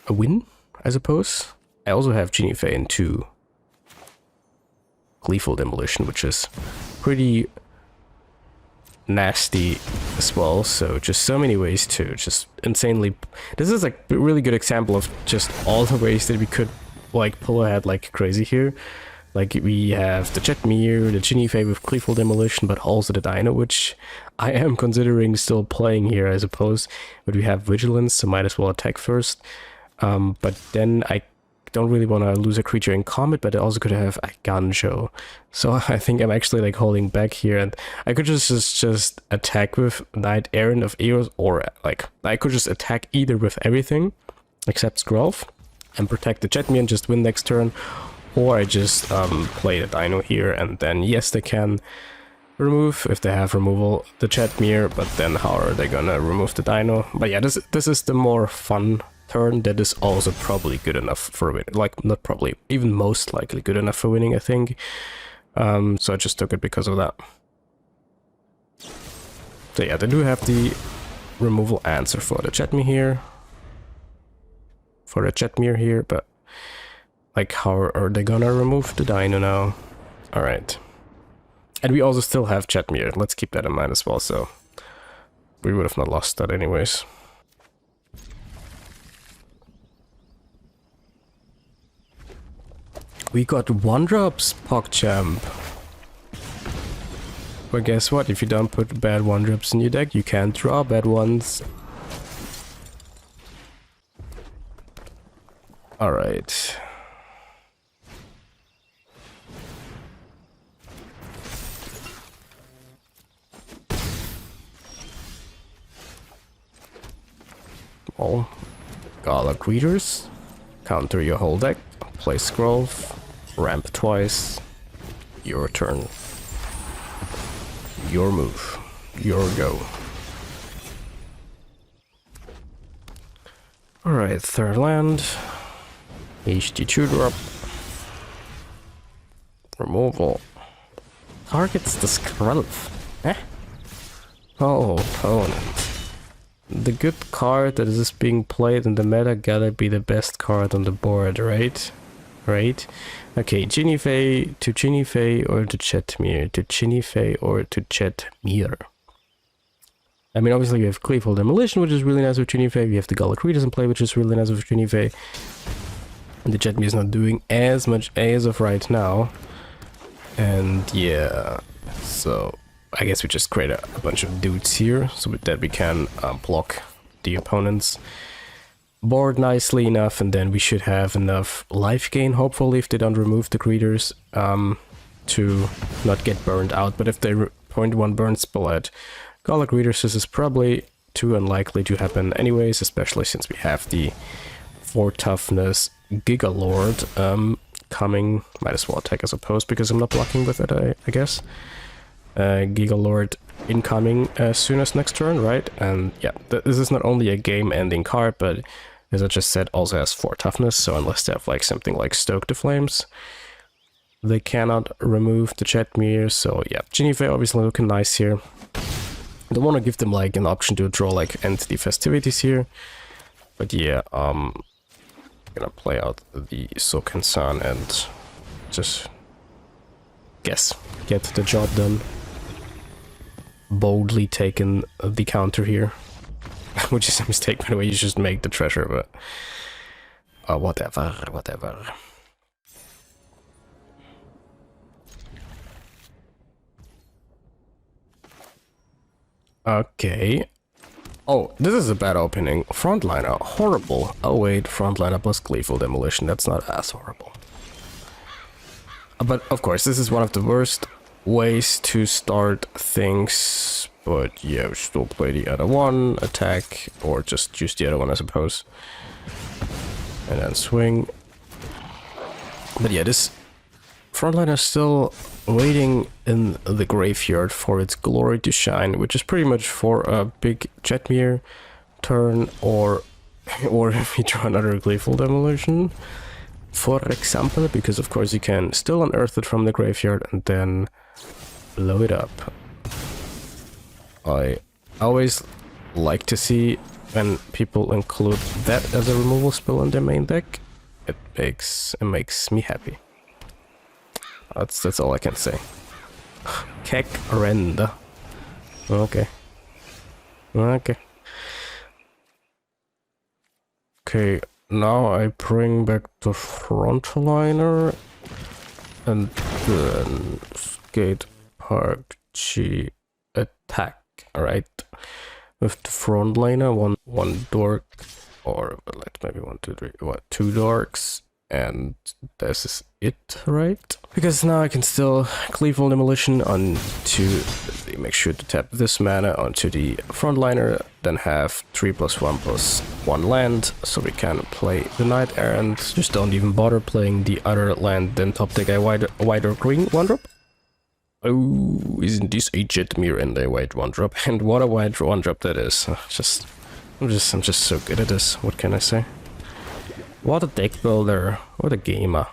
S2: a win, I suppose. I also have Genifei in 2. Gleeful Demolition, which is pretty nasty as well, so just so many ways to just insanely... This is like a really good example of just all the ways that we could like pull ahead like crazy here. Like we have the Jetmir, the Genifei with Gleeful Demolition, but also the Dino, which I am considering still playing here, I suppose. But we have Vigilance, so might as well attack first. But then I don't really want to lose a creature in combat, but I also could have a Ganjo. So I think I'm actually like holding back here, and I could just attack with Knight-Errant of Eos, or like I could just attack either with everything except Skrolf and protect the Jetmir and just win next turn, or I just play the Dino here, and then yes, they can remove, if they have removal, the Jetmir, but then how are they gonna remove the Dino? But yeah, this is the more fun turn that is also probably good enough for winning. Like, not probably, even most likely good enough for winning, I think. So I just took it because of that. So yeah, they do have the removal answer for the Jetmir here. But like, how are they gonna remove the Dino now? Alright. And we also still have Jetmir, let's keep that in mind as well, so we would have not lost that anyways. We got 1-drops, PogChamp. But guess what? If you don't put bad 1-drops in your deck, you can't draw bad ones. Alright. Well, Garlic Readers. Counter your whole deck. Play Scroll. Ramp twice. Your turn. Your move. Your go. Alright, third land. HD2 drop. Removal. Targets the Scroll. Eh? Oh, opponent. The good card that is being played in the meta gotta be the best card on the board, right? Right? Okay, Genifei to Genifei or to Jetmir, to Genifei or to Jetmir. I mean, obviously we have Gleeful Demolition, which is really nice with Genifei. We have the Golgari Readers in play, which is really nice with Genifei. And the Jetmir is not doing as much as of right now. And yeah, so I guess we just create a bunch of dudes here so that we can block the opponent's board nicely enough, and then we should have enough life gain, hopefully, if they don't remove the creatures, to not get burned out. But if they point 1 burn spell at Golgari Readers, this is probably too unlikely to happen anyways, especially since we have the 4 toughness Giga Lord coming. Might as well attack, I suppose, because I'm not blocking with it, I guess. Giga Lord incoming as soon as next turn, right? And yeah, this is not only a game-ending card, but as I just said, also has 4 toughness, so unless they have like something like Stoke the Flames, they cannot remove the Jetmir, so yeah, Geneva obviously looking nice here. I don't want to give them like an option to draw like entity festivities here, but yeah, gonna play out the Soken San and just get the job done. Boldly taking the counter here, which is a mistake by the way. You just make the treasure, but whatever. Okay. Oh, this is a bad opening. Frontliner, horrible. Oh wait, frontliner plus Gleeful Demolition. That's not as horrible. But of course, this is one of the worst ways to start things. But yeah, we still play the other one, attack, or just use the other one, I suppose. And then swing. But yeah, this frontliner is still waiting in the graveyard for its glory to shine, which is pretty much for a big Jetmir turn, or if you draw another Gleeful Demolition, for example, because of course you can still unearth it from the graveyard and then blow it up. I always like to see when people include that as a removal spell in their main deck. It makes me happy. That's all I can say. Kek-rend. Okay. Okay, now I bring back the frontliner and then skate park G attack. Alright. With the frontliner, one dork, or let's maybe 1, 2, 3, what, 2 dorks. And this is it, right? Because now I can still Gleeful Demolition onto, make sure to tap this mana onto the frontliner, then have 3+1/+1 land, so we can play the Knight-Errant. Just don't even bother playing the other land, then top deck a wider green 1-drop. Oh, isn't this a Jetmir and a white 1-drop? And what a white 1-drop that is. I'm just so good at this, what can I say? What a deck builder, what a gamer.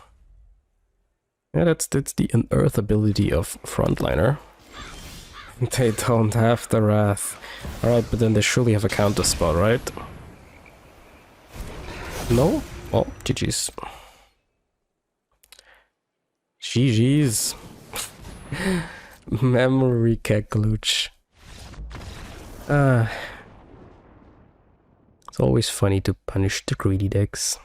S2: Yeah, that's the unearth ability of frontliner. They don't have the wrath. Alright, but then they surely have a counter spell, right? No? Oh, GG's. GG's. Memory caglooch. It's always funny to punish the greedy decks.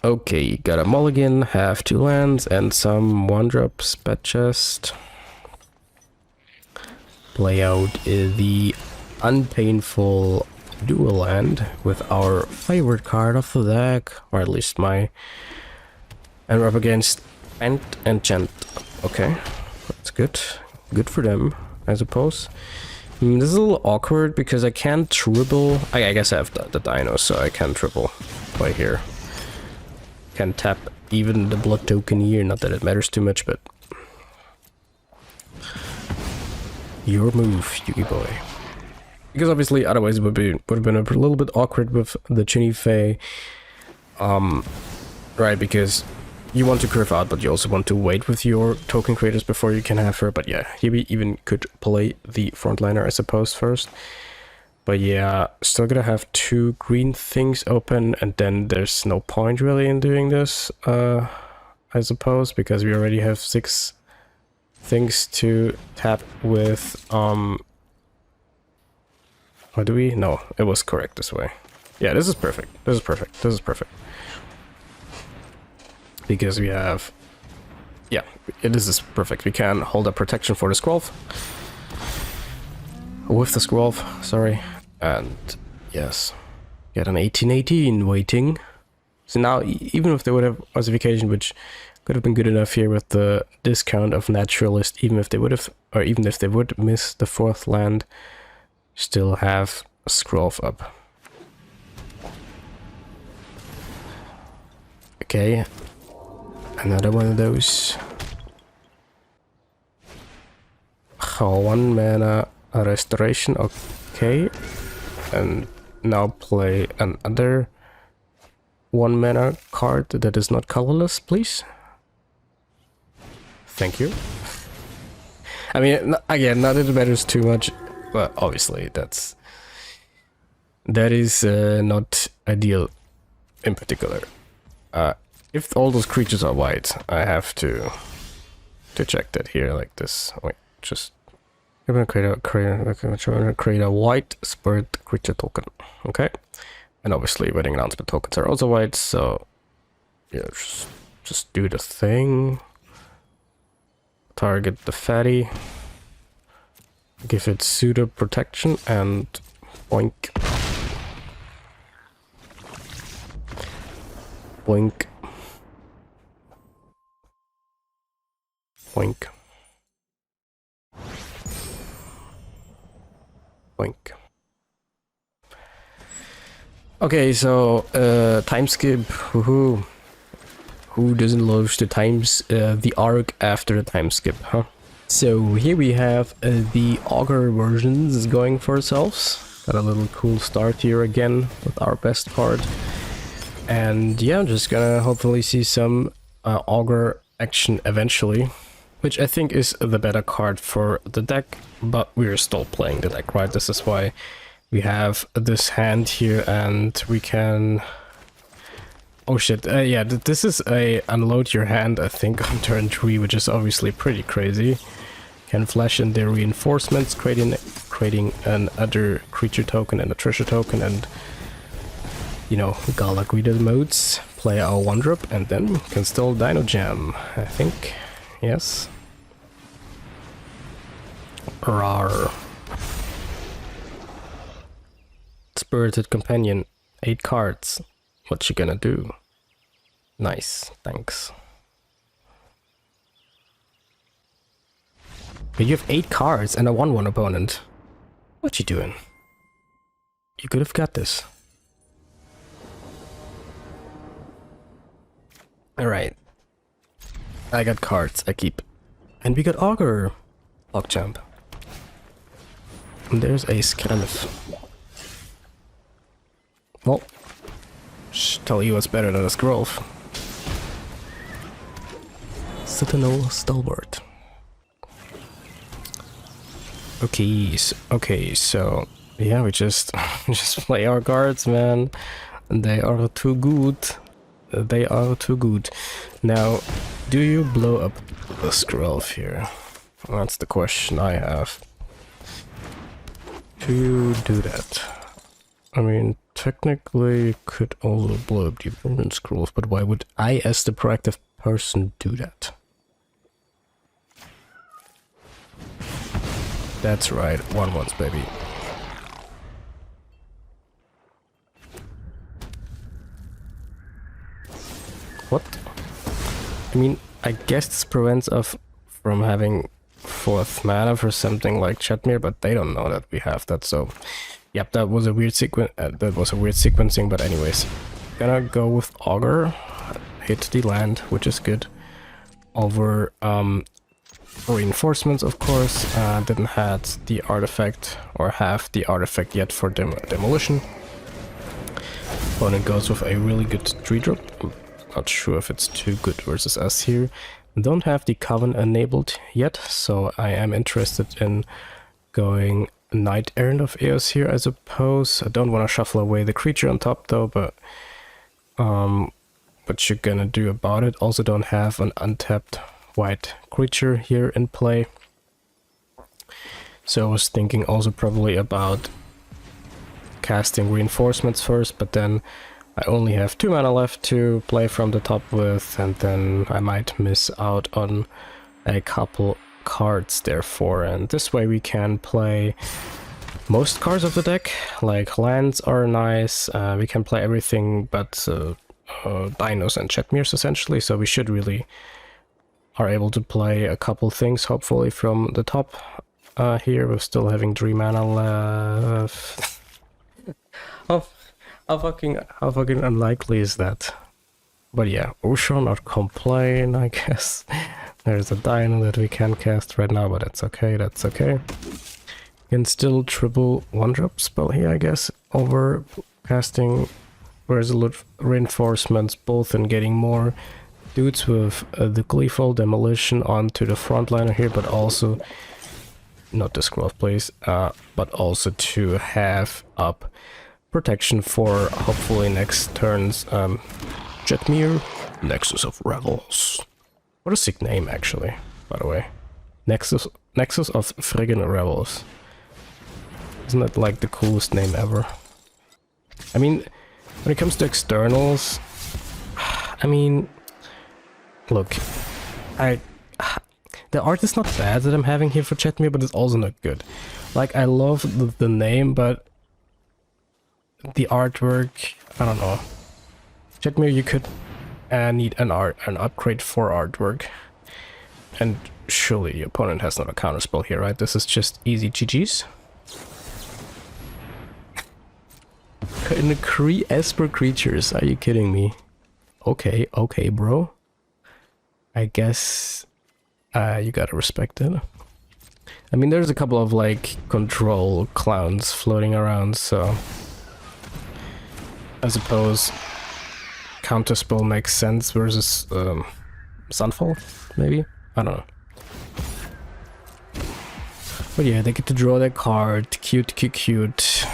S2: Okay, got a mulligan, have 2 lands, and some 1-drops, bad chest. Play out the unpainful dual land with our favorite card of the deck, or at least my. And we're up against Bant and Enchant. Okay, that's good. Good for them, I suppose. This is a little awkward because I can't dribble. I guess I have the dino, so I can dribble right here. Can tap even the blood token here, not that it matters too much, but your move, Yugi boy. Because obviously otherwise it would have been a little bit awkward with the Geneva. Right, because you want to curve out, but you also want to wait with your token creators before you can have her. But yeah, here we even could play the frontliner, I suppose, first. But yeah, still gonna have 2 green things open, and then there's no point really in doing this, I suppose, because we already have 6 things to tap with, or do we? No, it was correct this way. Yeah, this is perfect. This is perfect. This is perfect. Because we have, yeah, this is perfect. We can hold up protection for the scroll. With the scroll, sorry. And yes, get an 18/18 waiting. So now, even if they would have ossification, which could have been good enough here with the discount of naturalist, even if they would have, or even if they would miss the 4th land, still have a scroll up. Okay, another one of those. Oh, 1 mana A restoration, okay. And now play another 1 mana card that is not colorless, please. Thank you. I mean, again, not that it matters too much, but obviously that is not ideal in particular. If all those creatures are white, I have to check that here like this. Wait, just I'm gonna create a white spirit creature token. Okay, and obviously wedding announcement tokens are also white, so yeah, just do the thing. Target the fatty. Give it pseudo protection and boink. Boink. Boink. Boink. Okay, so time skip. Woohoo. Who doesn't love the arc after the time skip, huh? So here we have the Augur versions going for ourselves. Got a little cool start here again with our best card. And yeah, I'm just gonna hopefully see some Augur action eventually, which I think is the better card for the deck, but we're still playing the deck, right? This is why we have this hand here, and we can... Oh shit, yeah, this is a unload your hand, I think, on turn 3, which is obviously pretty crazy. Can flash in their reinforcements, creating another creature token and a treasure token, and, you know, Golgari the modes, play our 1-drop, and then can still Dino Jam, I think. Yes. Rawr. Spirited Companion, 8 cards. What you gonna do? Nice, thanks. But you have 8 cards and a 1/1 opponent. What you doing? You could have got this. Alright. I got cards, I keep. And we got Augur. Lockjump. And there's a Scanif. Well, tell you what's better than a scroll. Sentinel Stalwart. Okay, so yeah, we just play our cards, man. They are too good. They are too good. Now, do you blow up the scroll here? That's the question I have. Do you do that? I mean, technically, you could also blow up the opponent's scrolls, but why would I, as the proactive person, do that? That's right, 1/1s, baby. What? I mean, I guess this prevents us from having 4th mana for something like Chatmere, but they don't know that we have that, so... Yep, that was a weird sequencing, but anyways. Gonna go with Augur. Hit the land, which is good. Over reinforcements, of course. Didn't have the artifact, or have the artifact yet for demolition. Opponent goes with a really good 3-drop. I'm not sure if it's too good versus us here. Don't have the Coven enabled yet, so I am interested in going Knight-Errant of Eos here, I suppose. I don't want to shuffle away the creature on top though, but what you're gonna do about it? Also don't have an untapped white creature here in play. So I was thinking also probably about casting reinforcements first, but then I only have 2 mana left to play from the top with, and then I might miss out on a couple cards therefore, and this way we can play most cards of the deck, like lands are nice, we can play everything but dinos and Chatmeres essentially, so we should really are able to play a couple things hopefully from the top. Here we're still having 3 mana left. How fucking unlikely is that? But yeah, we shall not complain, I guess. There's a dino that we can cast right now, but that's okay, that's okay. Can still triple 1-drop spell here, I guess, over casting Resolute Reinforcements, both in getting more dudes with the Gleeful Demolition onto the frontliner here, but also, not the scroll please, but also to have up protection for hopefully next turn's Jetmir, Nexus of Revels. What a sick name actually, by the way. Nexus of friggin' Revels. Isn't that like the coolest name ever? I mean, when it comes to externals, I mean, look, the art is not bad that I'm having here for Jetmir, but it's also not good. Like, I love the name, but the artwork, I don't know. Jetmir, you could need an upgrade for artwork. And surely the opponent has not a counterspell here, right? This is just easy GG's. In the Esper creatures, are you kidding me? Okay, bro. I guess you gotta respect it. I mean, there's a couple of like control clowns floating around, so I suppose counterspell makes sense versus Sunfall, maybe? I don't know. But yeah, they get to draw their card. Cute.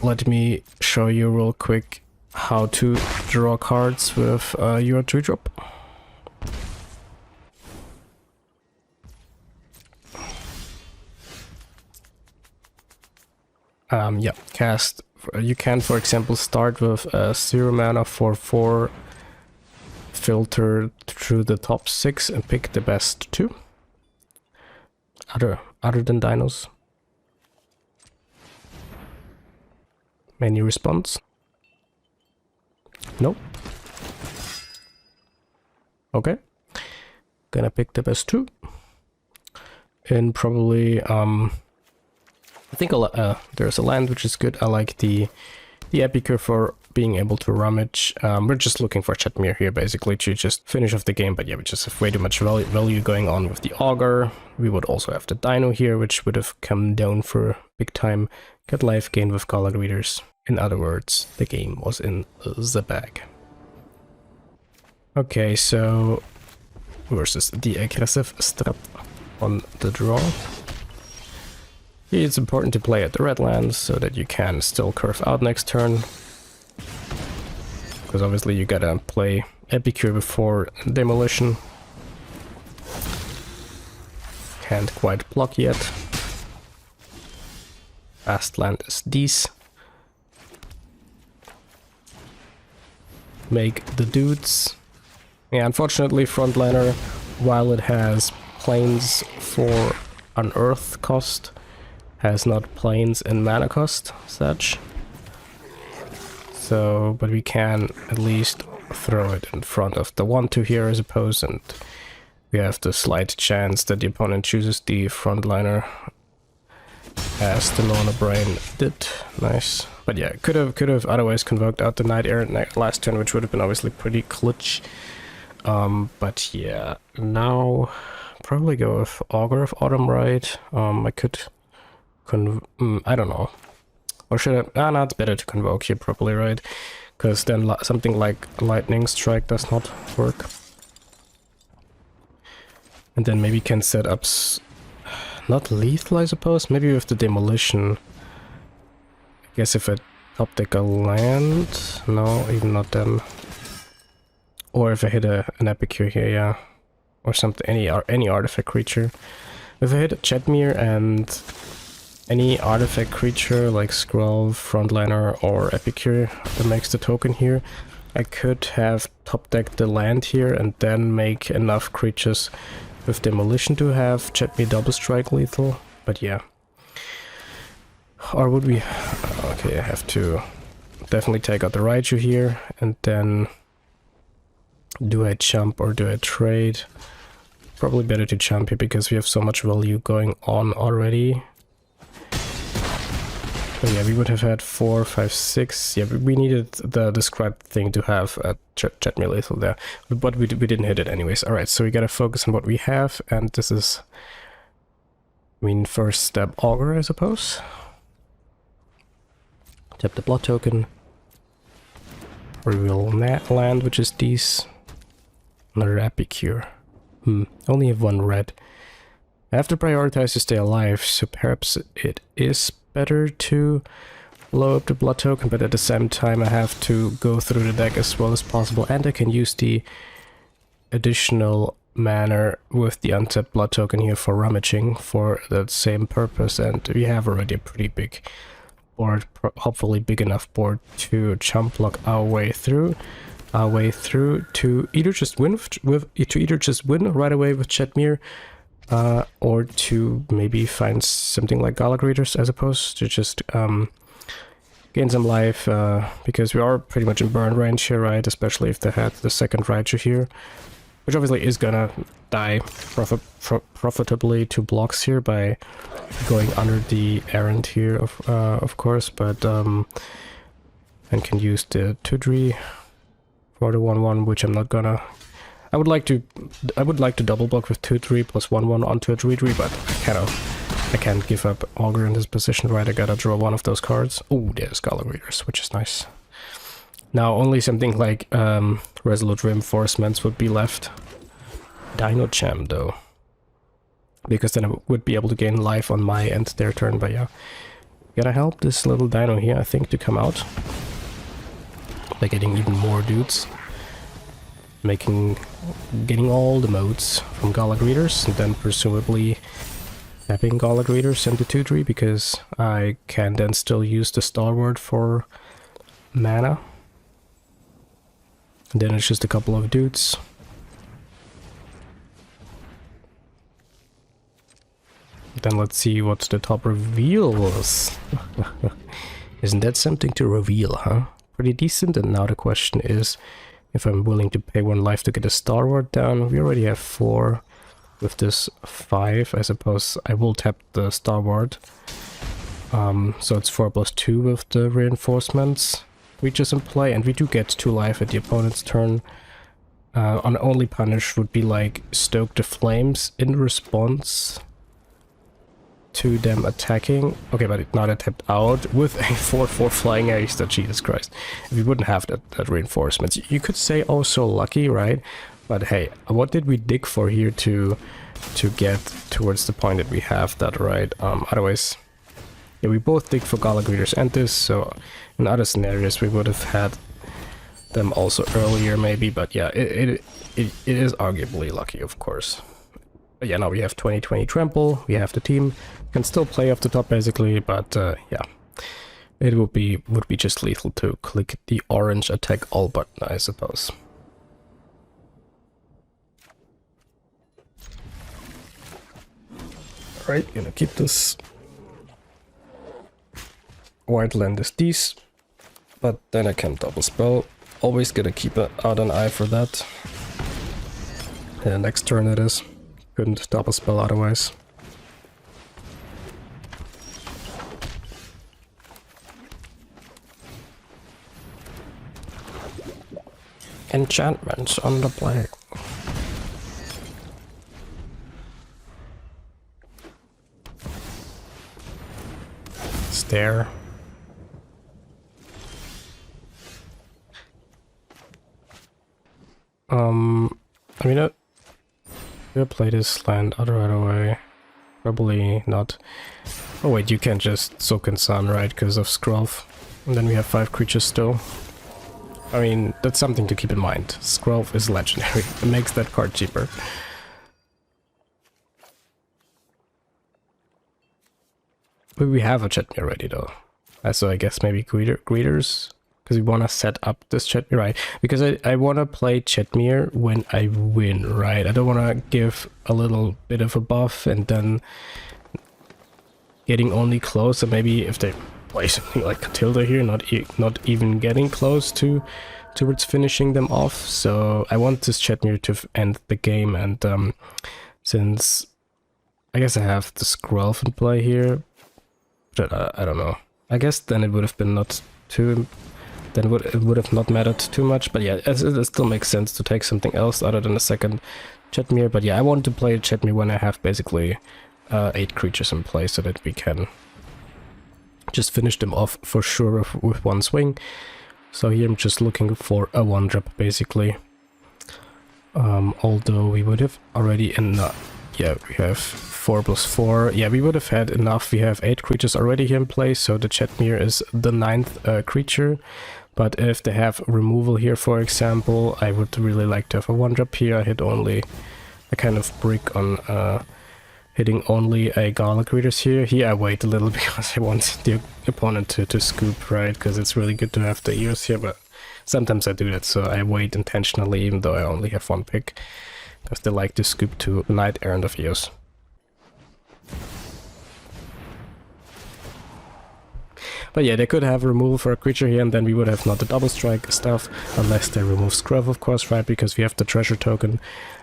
S2: Let me show you real quick how to draw cards with your 2-drop. Yeah, cast. You can, for example, start with 0 mana for 4, filter through the top 6 and pick the best 2. Other than dinos. Any response? Nope. Okay. Gonna pick the best 2. And probably I think there's a land which is good. I like the Epicure for being able to rummage. We're just looking for Jetmir here basically to just finish off the game, but yeah, we just have way too much value going on with the Augur. We would also have the Dino here, which would have come down for big time. Get life gain with color readers. In other words, the game was in the bag. Okay, so versus the aggressive Strap on the draw. It's important to play at the red lands so that you can still curve out next turn. Because obviously you gotta play Epicure before Demolition. Can't quite block yet. Last land is these. Make the dudes. Yeah, unfortunately frontliner, while it has planes for unearth cost, has not planes and mana cost such. So, but we can at least throw it in front of the 1-2 here, I suppose, and we have the slight chance that the opponent chooses the frontliner as the Lorna Brain did. Nice. But yeah, could have otherwise convoked out the Knight-Errant last turn, which would have been obviously pretty clutch. But yeah, now probably go with Augur of Autumn, right? I could I don't know. Or should I? No, it's better to convoke here properly, right? Because then something like Lightning Strike does not work. And then maybe can set up not lethal, I suppose. Maybe with the Demolition. I guess if I top deck a land, no, even not then. Or if I hit an Epicure here, yeah, or something, any artifact creature. If I hit a Jetmir and any artifact creature like Skrull, Frontliner, or Epicure that makes the token here, I could have top decked the land here and then make enough creatures with Demolition to have Jetmir double strike lethal. But yeah. Or would we? Okay, I have to definitely take out the Raichu here, and then do I jump or do I trade? Probably better to jump here because we have so much value going on already. But yeah, we would have had 4, 5, 6. Yeah, we needed the described thing to have a Jetmir lethal there, but we didn't hit it anyways. All right, so we gotta focus on what we have, and this is I mean, first step Augur, I suppose. Tap the blood token. Reveal land, which is these. Another Epicure. Only have one red. I have to prioritize to stay alive, so perhaps it is better to blow up the blood token, but at the same time I have to go through the deck as well as possible, and I can use the additional mana with the untapped blood token here for rummaging for that same purpose, and we have already a pretty big board, hopefully big enough board to jump block our way through to either just win right away with Chetmere, or to maybe find something like Gala Greeters as opposed to just gain some life, because we are pretty much in burn range here, right? Especially if they had the second Raichu here, which obviously is gonna die profitably to blocks here by going under the Errant here, of course, but and can use the Tudri for the 1/1, which I'm not gonna. I would like to double block with 2/3 plus 1/1 onto a 3/3, but I can't give up Augur in this position, right? I gotta draw one of those cards. Oh, there's Gala Greeters, which is nice. Now only something like Resolute Reinforcements would be left. Dino Jam though, because then I would be able to gain life on my end their turn. But yeah, gotta help this little dino here, I think, to come out by getting even more dudes. Getting all the modes from Gala Greeters, and then presumably tapping Gala Greeters into 2/3, because I can then still use the Stalwart for mana. And then it's just a couple of dudes. Then let's see what the top reveal was. Isn't that something to reveal, huh? Pretty decent, and now the question is if I'm willing to pay 1 life to get a Stalwart down. We already have 4 with this 5. I suppose I will tap the Stalwart. So it's 4 plus 2 with the reinforcements. We just in play, and we do get 2 life at the opponent's turn. On only punish would be like Stoke the Flames in response to them attacking. Okay, but it's not tapped out with a 4/4 flying ace. That, Jesus Christ. If we wouldn't have that reinforcements, you could say, oh, so lucky, right? But hey, what did we dig for here to get towards the point that we have that, right? Otherwise, yeah, we both dig for Gala Greeters and this, so in other scenarios we would have had them also earlier maybe, but yeah, it is arguably lucky, of course. But yeah, now we have 20/20 trample, we have the team, can still play off the top basically, but yeah, it would be just lethal to click the orange attack all button, I suppose. Alright, gonna keep this white land as these, but then I can double spell. Always gonna keep out an eye for that. Next turn it is. Couldn't double spell otherwise. Enchantments on the play. Stare. I mean, we'll play this land right away. Probably not. Oh wait, you can't just Soak and Sun, right? Because of Skrulf. And then we have 5 creatures still. I mean, that's something to keep in mind. Skrulf is legendary. It makes that card cheaper. But we have a Chetmere already though. So I guess maybe Greeters. Because we want to set up this Chetmere, right? Because I want to play Chetmere when I win, right? I don't want to give a little bit of a buff and then getting only close. And maybe if they play something like Catilda here, not even getting close towards finishing them off. So I want this Chetmere to end the game. And since I guess I have the Skrulf in play here, but I don't know. I guess then it would have been not too... Then it would have not mattered too much, but yeah, it still makes sense to take something else other than a second Chetmere. But yeah, I want to play Chetmere when I have basically 8 creatures in play so that we can just finish them off for sure with one swing. So here I'm just looking for a 1-drop basically. Although we would have already yeah, we have 4+4. Yeah, we would have had enough. We have 8 creatures already here in play, so the Chetmere is the 9th creature. But if they have removal here, for example, I would really like to have a 1-drop here. I hit only a kind of brick on hitting only a Gala creatures here. Here I wait a little because I want the opponent to scoop, right? Because it's really good to have the ears here, but sometimes I do that, so I wait intentionally even though I only have 1 pick. Because they like to scoop to Knight-Errant of Eos. But yeah, they could have removal for a creature here, and then we would have not the double strike stuff, unless they remove Scruff, of course, right? Because we have the treasure token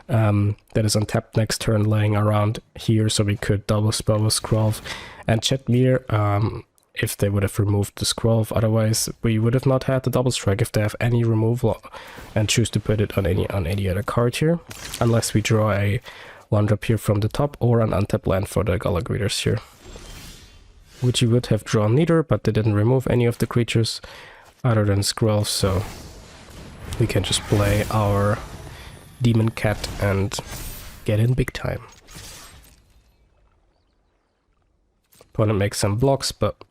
S2: that is untapped next turn laying around here, so we could double spell with Scruff. And Chetmere, if they would have removed the Scruff, otherwise we would have not had the double strike if they have any removal and choose to put it on any other card here, unless we draw a 1-drop here from the top or an untapped land for the Gala Greeters here. Which you would have drawn neither, but they didn't remove any of the creatures other than Skrull, so we can just play our Demon Cat and get in big time. Opponent makes some blocks, but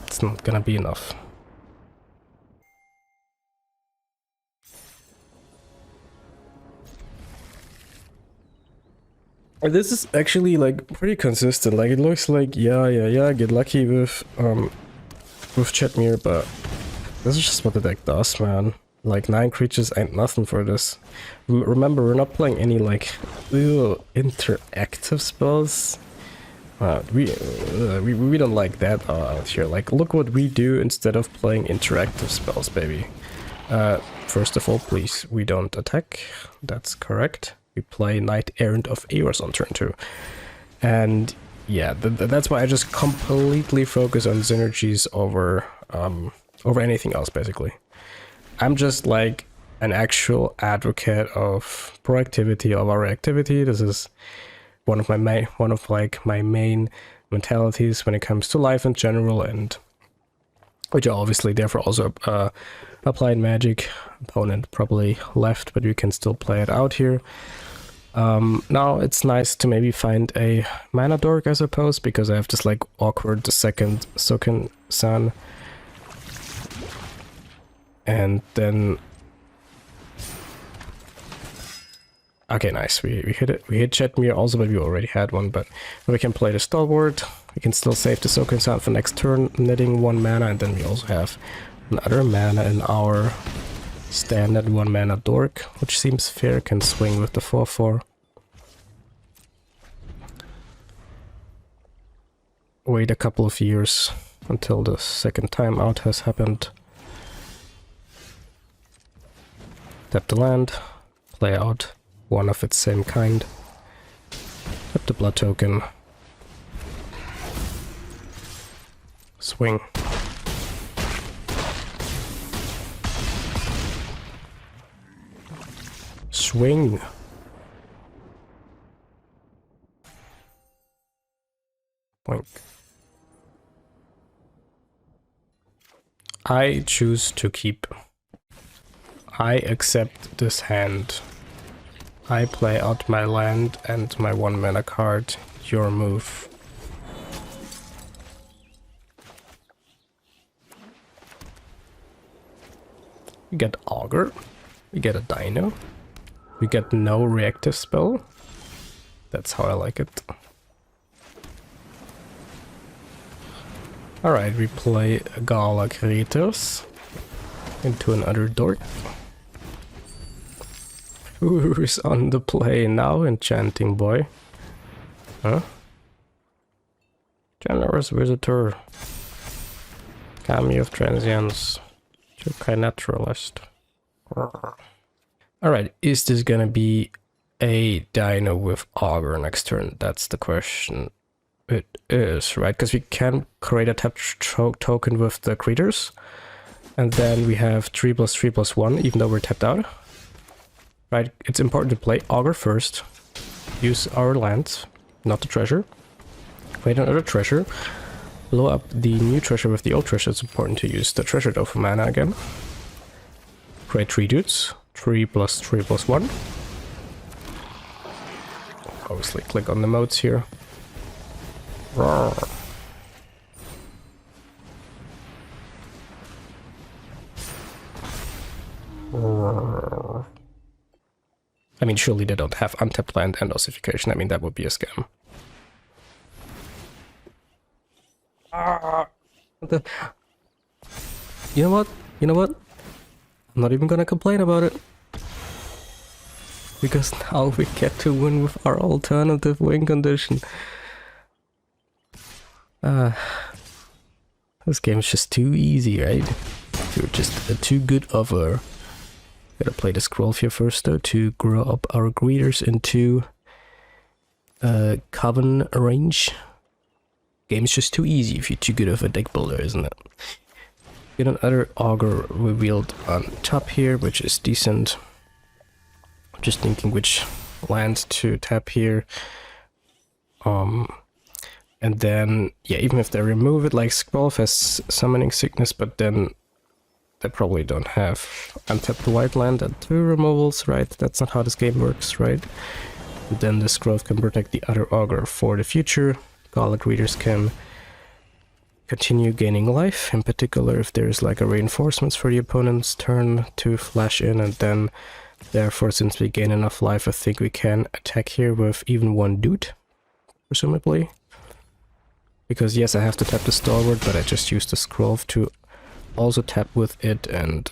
S2: it's not gonna be enough. This is actually like pretty consistent. Like it looks like yeah, get lucky with Chetmere, but this is just what the deck does, man. Like 9 creatures ain't nothing for this. Remember, we're not playing any like interactive spells. We don't like that out here. Like look what we do instead of playing interactive spells, baby. First of all, please, we don't attack. That's correct. We play Knight-Errant of Eos on turn 2. And yeah, that's why I just completely focus on synergies over anything else, basically. I'm just like an actual advocate of proactivity over reactivity. This is one of my main mentalities when it comes to life in general, and which are obviously therefore also applied Magic. Opponent probably left, but we can still play it out here. Now it's nice to maybe find a mana dork, I suppose, because I have this like awkward the second Soken San. And then okay, nice. We hit it. We hit Chetmere also, but we already had one, but we can play the Stalwart. We can still save the Soken San for next turn, netting 1 mana, and then we also have another mana in our standard 1 mana dork, which seems fair, can swing with the 4/4. Wait a couple of years until the second timeout has happened. Tap the land, play out one of its same kind. Tap the blood token. Swing. Swing. Boink. I choose to keep. I accept this hand. I play out my land and my 1 mana card. Your move. We get Augur. We get a Dino. We get no reactive spell. That's how I like it. Alright, we play Gala Creators into another dork. Who's on the play now, Enchanting Boy? Huh? Generous Visitor. Cameo of Transience. Jokai Naturalist. Alright, is this gonna be a Dino with Augur next turn? That's the question. It is, right? Because we can create a tap token with the creatures. And then we have 3+3+1, even though we're tapped out. Right? It's important to play Augur first. Use our lands, not the treasure. Create another treasure. Blow up the new treasure with the old treasure. It's important to use the treasure though for mana again. Create 3 dudes. 3+3+1. Obviously click on the modes here. Roar. Roar. I mean, surely they don't have untapped land and ossification. I mean, that would be a scam. You know what? You know what? I'm not even gonna complain about it. Because now we get to win with our alternative win condition. This game's just too easy, right? You're just a too good offer. Gotta play the scroll here first though to grow up our greeters into Coven range. Game's just too easy if you're too good of a deck builder, isn't it? Get another Augur revealed on top here, which is decent. Just thinking which land to tap here. And then, yeah, even if they remove it, like Scroll has Summoning Sickness, but then they probably don't have untapped white land and 2 removals, right? That's not how this game works, right? And then the Scroll can protect the other Augur for the future. Gauntlet readers can continue gaining life, in particular if there's like a reinforcements for the opponent's turn to flash in, and then therefore, since we gain enough life, I think we can attack here with even 1 dude, presumably. Because yes, I have to tap the Stalwart, but I just used the Scroll to also tap with it, and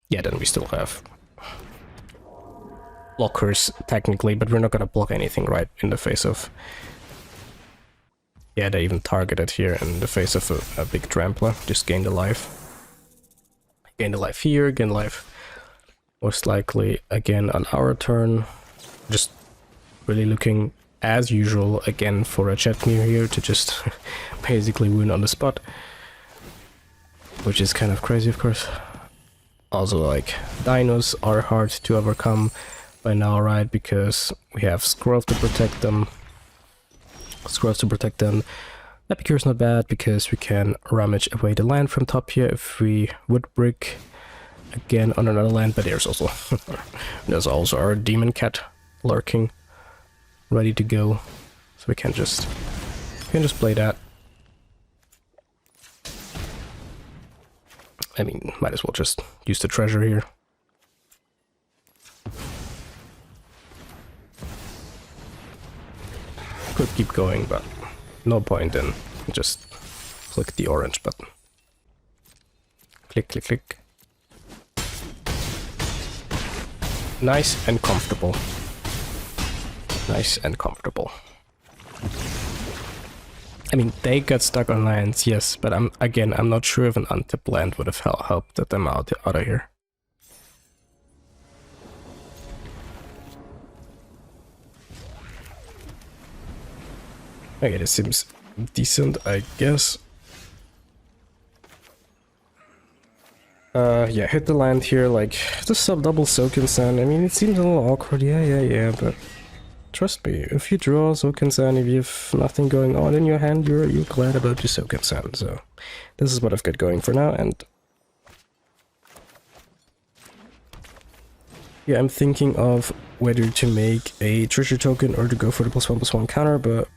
S2: yeah, then we still have blockers technically, but we're not gonna block anything, right, in the face of... Yeah, they even targeted here in the face of a big trampler. Just gain the life. Gain the life here, gain life most likely again on our turn. Just really looking as usual again for a Chetmere here to just basically win on the spot. Which is kind of crazy, of course. Also, like, dinos are hard to overcome by now, right? Because we have Scrolls to protect them. Epicure's not bad because we can rummage away the land from top here if we would brick again on another land, but there's also our Demon Cat lurking, ready to go. So we can just play that. I mean, might as well just use the treasure here. Could keep going, but no point in just click the orange button. Click, click, click. Nice and comfortable. Nice and comfortable. I mean, they got stuck on lands, yes, but I'm not sure if an untapped land would have helped them out of here. Okay, this seems decent, I guess. Yeah, hit the land here, like, the double Soaking Sand. I mean, it seems a little awkward, yeah, but trust me, if you draw Soaking Sand, if you have nothing going on in your hand, you're glad about your Soaking Sand. So this is what I've got going for now, and yeah, I'm thinking of whether to make a treasure token or to go for the +1/+1 counter, but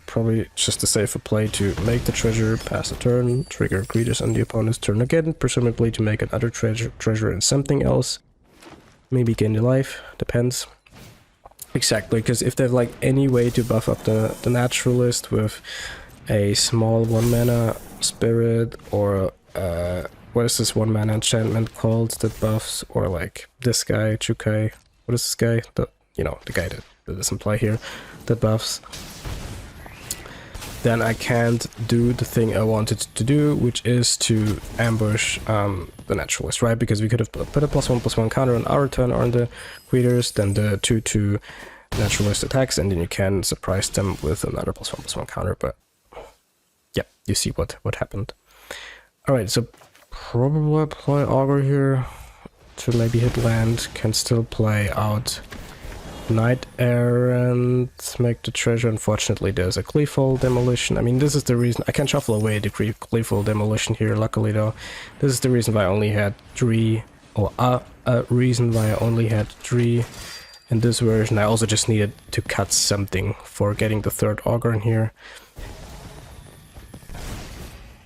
S2: probably just a safer play to make the treasure, pass the turn, trigger greeters on the opponent's turn again, presumably to make another treasure and something else. Maybe gain the life, depends. Exactly, because if they have like any way to buff up the naturalist with a small 1-mana spirit, or what is this 1-mana enchantment called that buffs, or like this guy, Chukai, what is this guy? The guy that doesn't play here, that buffs. Then I can't do the thing I wanted to do, which is to ambush the naturalist, right? Because we could have put a +1/+1 counter on our turn on the greeters, then the 2/2 naturalist attacks, and then you can surprise them with another +1/+1 counter, but yeah, you see what happened. Alright, so probably play Augur here to maybe hit land, can still play out Knight-Errant, make the treasure. Unfortunately, there's a Gleeful Demolition. I mean, this is the reason I can shuffle away the Gleeful Demolition here, luckily though. This is the reason why I only had 3, or a reason why I only had 3 in this version. I also just needed to cut something for getting the 3rd Augur in here.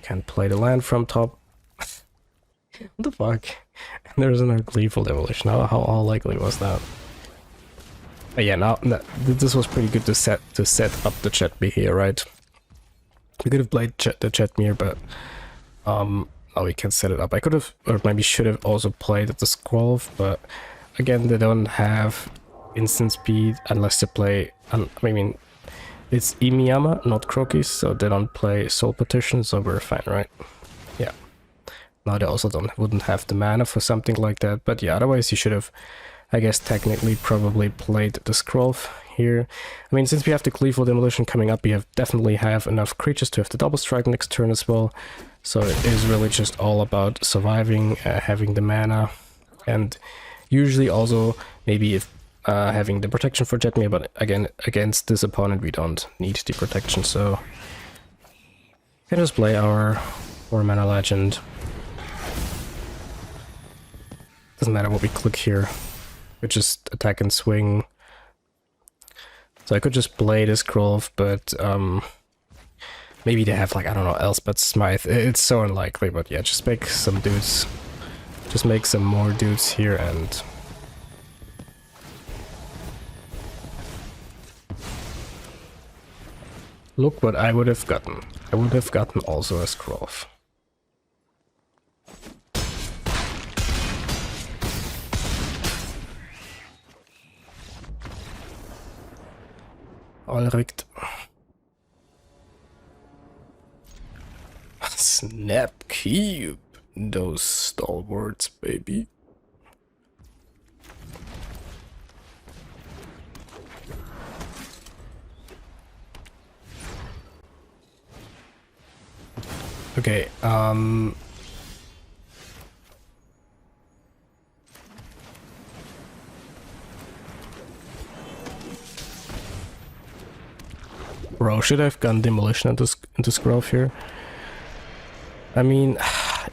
S2: Can't play the land from top. What the fuck? There's another Gleeful Demolition. How likely was that? Yeah, now this was pretty good to set up the Chetmere here, right? We could have played the Chetmere, but now we can set it up. I could have, or maybe should have also played the Scroll, but again, they don't have instant speed unless they play. I mean, it's Imiyama, not Crokis, so they don't play Soul Petition, so we're fine, right? Yeah. Now they also wouldn't have the mana for something like that, but yeah, otherwise you should have, I guess, technically probably played the Scroll here. I mean, since we have the Gleeful Demolition coming up, we definitely have enough creatures to have the double strike next turn as well. So it is really just all about surviving, having the mana, and usually also maybe if having the protection for Chetmere, but again, against this opponent we don't need the protection, so we can just play our 4-mana legend. Doesn't matter what we click here. We just attack and swing. So I could just play this Grove, but maybe they have, like, I don't know, Elspeth Smythe. It's so unlikely, but yeah, just make some dudes. Just make some more dudes here and... Look what I would have gotten. I would have gotten also a Grove. Alright. Snap Cube. Those stalwarts, baby. Okay, bro, should I have gone Demolition into Grove here? I mean,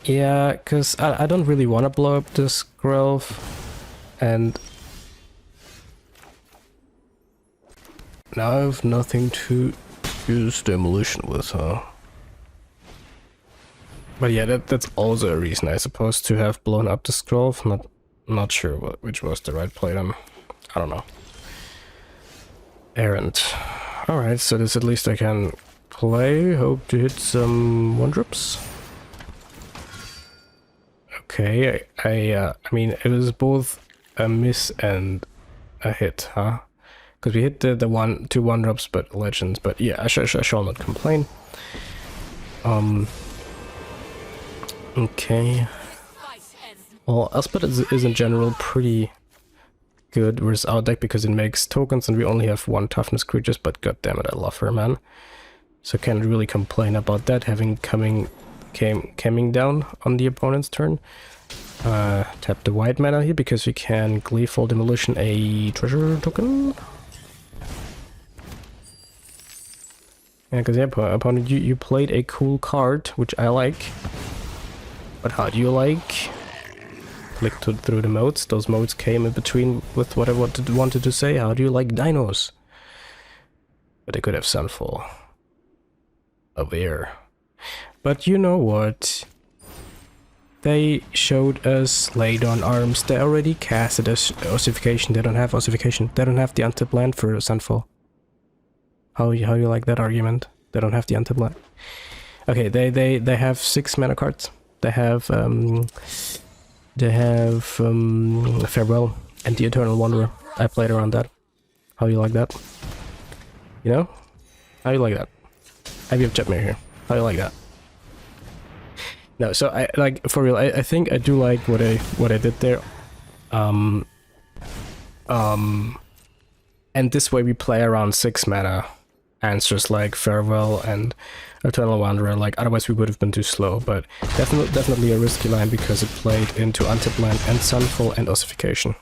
S2: yeah, because I don't really want to blow up this Grove, and now I have nothing to use Demolition with, huh? But yeah, that's also a reason, I suppose, to have blown up the Grove. Not sure which was the right play then. I don't know. Errant. Alright, so this at least I can play. Hope to hit some 1-drops. Okay, I mean, it was both a miss and a hit, huh? Because we hit the 2 1-drops, but legends. But yeah, I shall not complain. Okay. Well, Elspeth is in general pretty good versus our deck because it makes tokens and we only have 1 toughness creatures, but goddammit, I love her, man. So can't really complain about that, having coming down on the opponent's turn. Tap the white mana here because we can Gleeful Demolition a treasure token. Yeah, because yeah, opponent, you played a cool card, which I like. But how do you like? Click through the modes. Those modes came in between with what I wanted to say. How do you like dinos? But they could have Sunfall. Aware. But you know what? They showed us laid on arms. They already casted us ossification. They don't have ossification. They don't have the untap land for Sunfall. How you like that argument? They don't have the untap land. Okay, they have 6 mana cards. They have Farewell and the Eternal Wanderer. I played around that. How you like that? You know? How you like that? I have Chetmere here. How you like that? No, so I like, for real, I think I do like what I did there. And this way we play around 6 mana answers like Farewell and Eternal Wanderer, like otherwise we would have been too slow, but definitely a risky line because it played into Untapped Land and Sunfall and Ossification.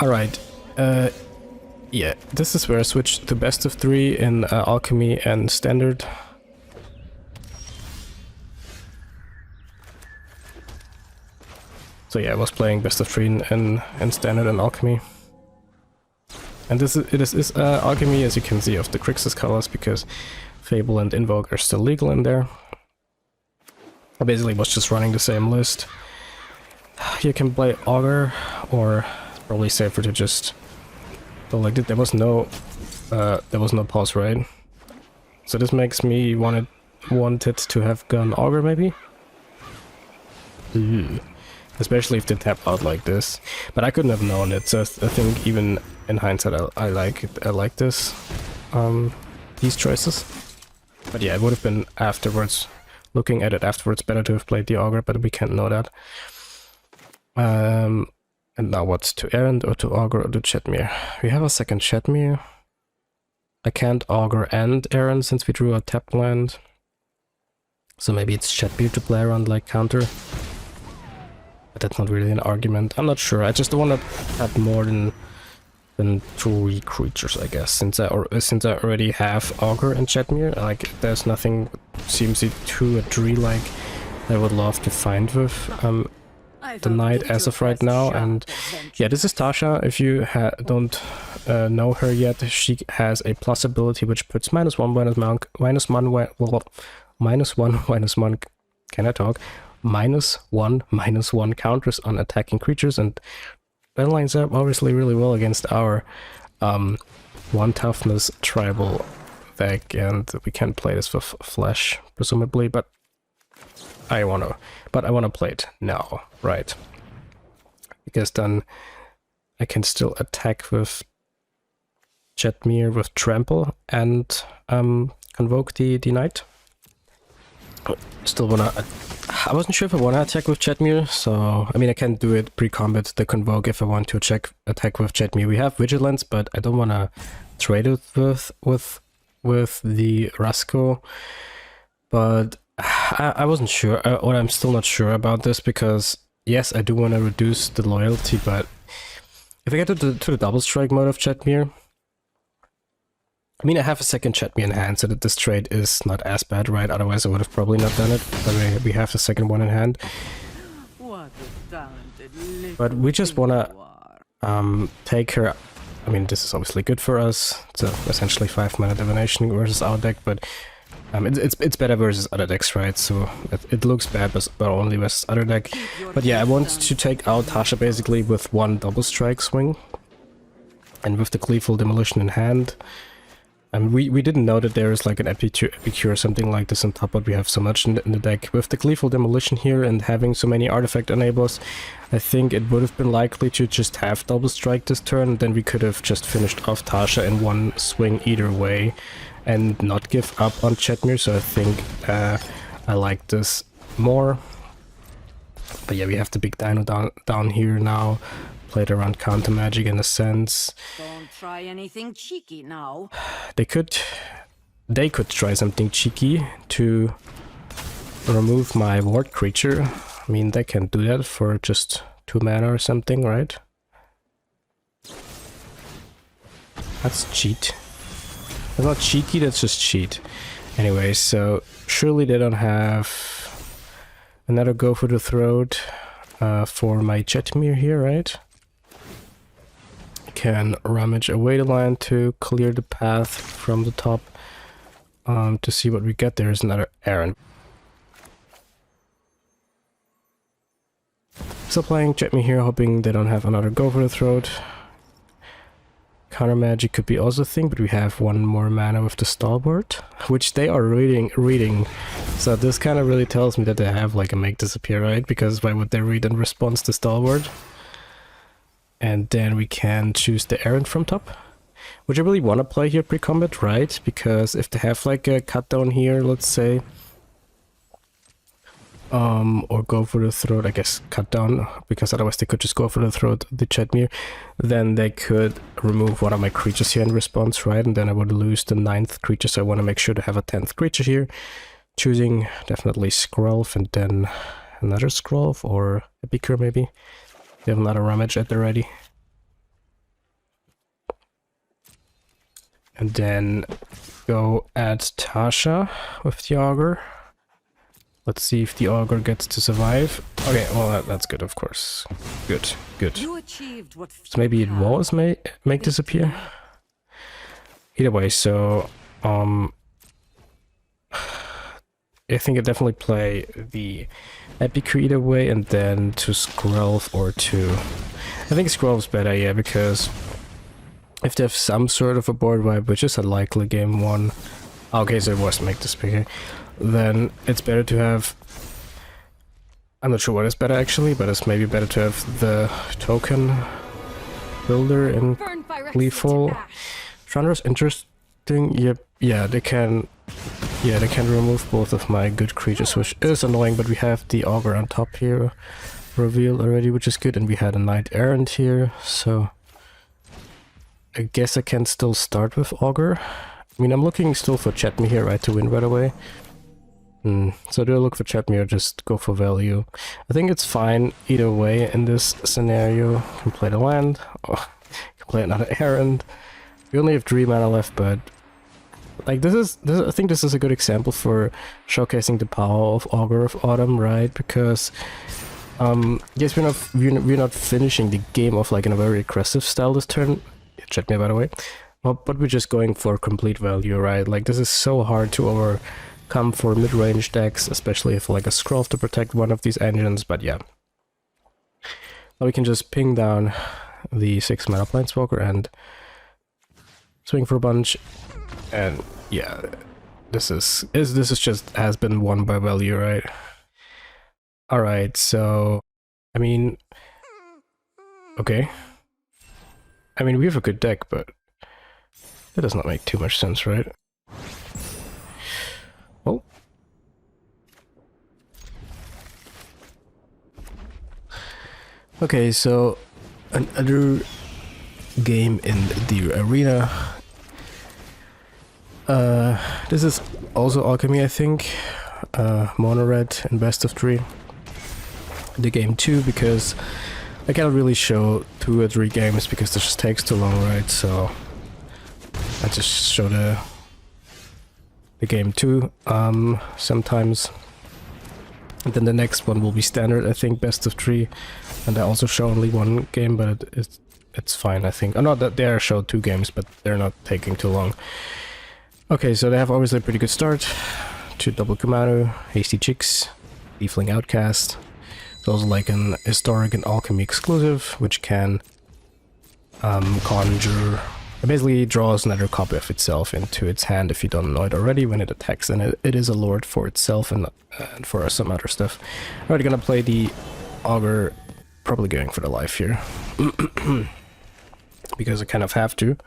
S2: Alright, yeah, this is where I switched to best of 3 in Alchemy and Standard. So yeah, I was playing best of 3 in Standard and Alchemy. And this is Alchemy, as you can see, of the Grixis colors, because Fable and Invoke are still legal in there. I basically was just running the same list. You can play Augur, or it's probably safer to just go like that. There was no pause, right? So this makes me wanted to have gone Augur, maybe? Especially if they tap out like this. But I couldn't have known it, so I think even in hindsight I like it. I like this, these choices. But yeah, it would have been afterwards, looking at it afterwards, better to have played the Augur, but we can't know that. And now what's to Errant or to Augur or to Chetmere? We have a second Chetmere. I can't Augur and Errant since we drew a tapped land. So maybe it's Chetmere to play around like counter. But that's not really an argument. I'm not sure. I just don't want to have more than 3 creatures, I guess. Since I already have Augur and Chetmere, like there's nothing seems to a tree like I would love to find with the Knight as of right now. And yeah, this is Tasha. If you don't know her yet, she has a plus ability which puts -1 can I talk? -1/-1 counters on attacking creatures, and that lines up obviously really well against our 1 toughness tribal deck, and we can play this with flesh presumably, but I wanna play it now, right? Because then I can still attack with Chetmere with Trample and convoke the Knight. Still wanna... I wasn't sure if I wanna attack with Chetmere, so... I mean, I can do it pre-combat, the convoke, if I want to attack with Chetmere. We have Vigilance, but I don't wanna trade it with the Rasko. But I wasn't sure, or I'm still not sure about this, because yes, I do want to reduce the loyalty, but if I get to the double strike mode of Chetmere, I mean, I have a second Chetmere in hand, so that this trade is not as bad, right? Otherwise I would have probably not done it, but we have the second one in hand. But we just wanna take her. I mean, this is obviously good for us. It's essentially 5 mana divination versus our deck, but it's better versus other decks, right? So it looks bad, but only versus other deck. But yeah, I want to take out Tasha basically with 1 double strike swing, and with the Gleeful Demolition in hand. And we didn't know that there is like an Epicure or something like this on top, but we have so much in the deck. With the Gleeful Demolition here and having so many artifact enablers, I think it would have been likely to just have double strike this turn, then we could have just finished off Tasha in 1 swing either way and not give up on Chetmere, so I think I like this more. But yeah, we have the big dino down here now, played around counter magic in a sense.
S3: Don't try anything cheeky now.
S2: They could try something cheeky to remove my ward creature. I mean, they can do that for just 2 mana or something, right? That's cheat. That's not cheeky, that's just cheat. Anyway, so surely they don't have another go for the throat for my Chetmere here, right? Can rummage away the line to clear the path from the top to see what we get. There is another Errant. Still playing Chetmere here, hoping they don't have another go for the throat. Counter magic could be also a thing, but we have 1 more mana with the Stalwart, which they are reading. So this kind of really tells me that they have like a make disappear, right? Because why would they read in response to Stalwart? And then we can choose the Errant from top. Which I really want to play here pre-combat, right? Because if they have like a cut down here, let's say, or go for the throat, I guess cut down, because otherwise they could just go for the throat, the Chetmere, then they could remove one of my creatures here in response, right? And then I would lose the 9th creature, so I want to make sure to have a 10th creature here. Choosing definitely Skrelv and then another Skrelv or a Beaker maybe. They have another Ramage at the ready. And then go at Tasha with the Augur. Let's see if the Augur gets to survive. Okay, well that's good, of course. Good, good.
S3: You achieved what
S2: So maybe it was make disappear. Either way, so I think I definitely play the Epic either way, and then to Skrelv or to... I think Skrelv's better, yeah, because if they have some sort of a board wipe, which is unlikely game 1... Okay, so it was make disappear. Then it's better to have... I'm not sure what is better actually, but it's maybe better to have the token builder in lethal. Chandra's interesting. Yep, yeah, they can remove both of my good creatures, which is annoying, but we have the Augur on top here revealed already, which is good, and we had a Knight-Errant here, so I guess I can still start with Augur. I mean, I'm looking still for Chetmere here, right, to win right away. So do I look for Chetmere or just go for value? I think it's fine either way in this scenario. Can play the land, or can play another Errant. We only have 3 mana left, but like this I think this is a good example for showcasing the power of Augur of Autumn, right? Because yes, we're not finishing the game off like in a very aggressive style this turn. Chetmere, by the way. But we're just going for complete value, right? Like this is so hard to overcome for mid-range decks, especially if like a Skrelv to protect one of these engines, but yeah. Now we can just ping down the 6 mana Planeswalker and swing for a bunch, and yeah, this is just has been won by value, right? Alright, so I mean, okay. I mean, we have a good deck, but that does not make too much sense, right? Oh. Okay, so another game in the arena. This is also Alchemy, I think. Mono red in best of 3. The game 2, because I cannot really show 2 or 3 games because this just takes too long, right? So I just show the game 2 sometimes. And then the next one will be standard, I think, best of 3. And I also show only 1 game, but it's fine, I think. Oh no, they are showed 2 games, but they're not taking too long. Okay, so they have obviously a pretty good start. 2 double Kumano, Hasty Chicks, Leafling Outcast. It's also like an Historic and Alchemy exclusive, which can conjure... It basically draws another copy of itself into its hand if you don't know it already when it attacks, and it is a lord for itself and for some other stuff. I'm already gonna play the Augur, probably going for the life here. Because I kind of have to.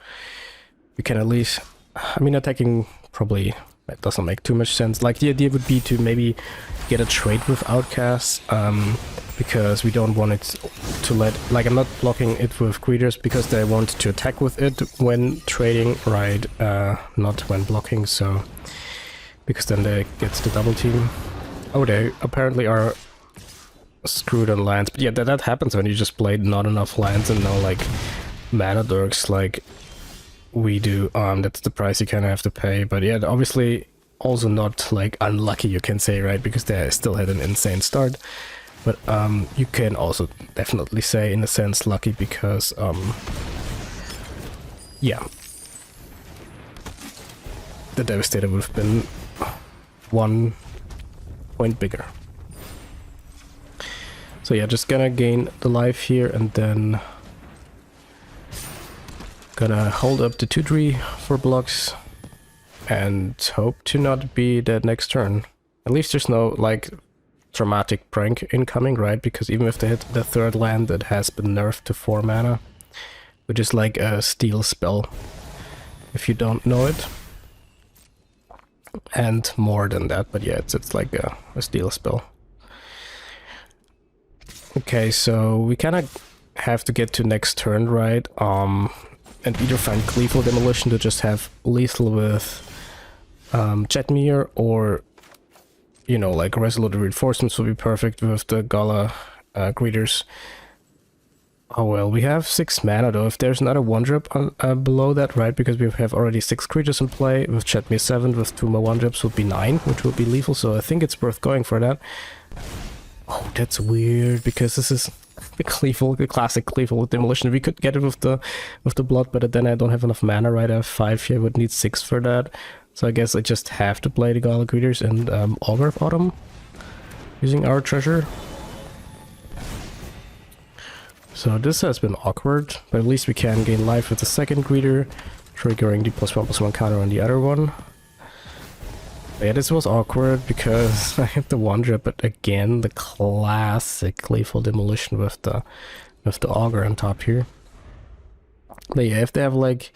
S2: We can at least... I mean, attacking probably it doesn't make too much sense. Like, the idea would be to maybe get a trade with Outcast, because we don't want it to let... Like, I'm not blocking it with Greeters because they want to attack with it when trading, right? Not when blocking, so... Because then they get the double team. Oh, they apparently are screwed on lands. But yeah, that happens when you just played not enough lands and no, like, mana dorks, like we do. That's the price you kind of have to pay. But yeah, obviously also not like unlucky, you can say, right? Because they still had an insane start. But you can also definitely say in a sense lucky because yeah, the Devastator would have been 1 point bigger. So yeah, just gonna gain the life here and then gonna hold up the 2-3 for blocks and hope to not be dead next turn. At least there's no like dramatic prank incoming, right? Because even if they hit the 3rd land that has been nerfed to 4 mana, which is like a steal spell, if you don't know it. And more than that, but yeah, it's like a steal spell. Okay, so we kind of have to get to next turn, right? And either find Gleeful Demolition to just have lethal with Jetmir, or, you know, like Resolute Reinforcements would be perfect with the Gala Greeters. Oh well, we have 6 mana though. If there's another 1-drop below that, right? Because we have already 6 creatures in play, with Jetmir 7, with 2 more 1-drops would be 9, which would be lethal, so I think it's worth going for that. Oh, that's weird, because this is the Gleeful, the classic Gleeful Demolition. We could get it with the blood, but then I don't have enough mana, right? I have 5 here, I would need 6 for that. So I guess I just have to play the Gala Greeters and Augur of Autumn, using our treasure. So this has been awkward, but at least we can gain life with the second greeter, triggering the +1/+1 counter on the other one. But yeah, this was awkward because I have the 1-drop, but again, the classic Lethal Demolition with the Augur on top here. But yeah, if they have like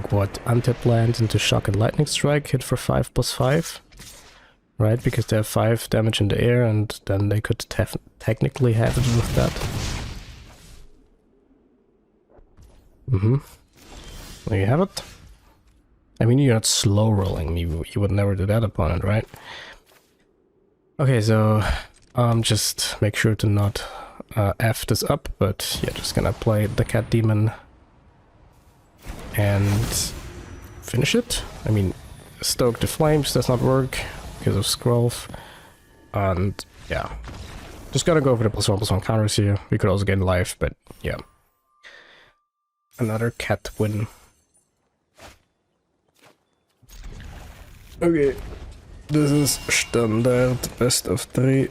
S2: what, untapped lands into Shock and Lightning Strike, hit for 5/5, right? Because they have 5 damage in the air, and then they could technically have it with that. There you have it. I mean, you're not slow rolling me. You would never do that, opponent, right? Okay, so just make sure to not F this up, but yeah, just gonna play the Cat Demon and finish it. I mean, Stoke the Flames does not work because of Scrolf, and yeah, just gotta go for the +1/+1 counters here. We could also gain life, but yeah. Another cat win. Okay, this is standard best of 3.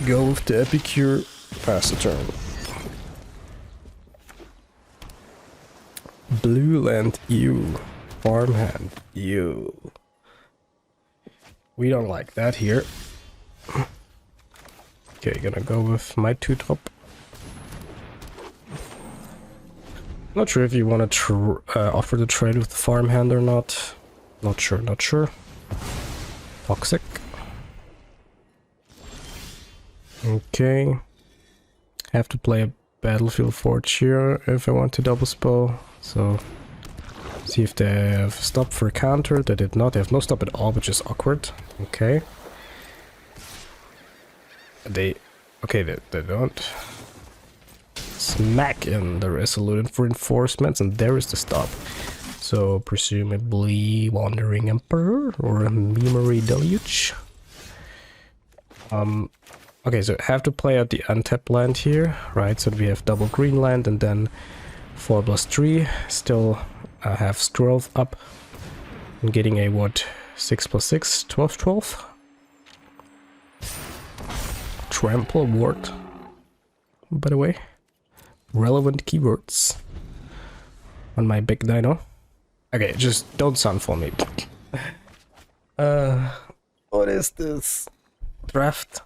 S2: Go with the Epicure, pass the turn. Blue land you, farmhand you. We don't like that here. Okay, gonna go with my 2-drop. Not sure if you want to offer the trade with the farmhand or not. Not sure. Toxic. Okay. Have to play a Battlefield Forge here if I want to double spell. So, see if they have stop for a counter. They did not. They have no stop at all, which is awkward. Okay. They don't. Smack in the Resolute Reinforcements, and there is the stop. So presumably Wandering Emperor or a Memory Deluge. Okay, so I have to play out the untapped land here, right? So we have double green land and then 4+3. Still have Scroll up and getting a what? 6+6, 12/12. Trample Ward, by the way. Relevant keywords on my big dino. Okay, just don't Sunfall me. What is this? Draft?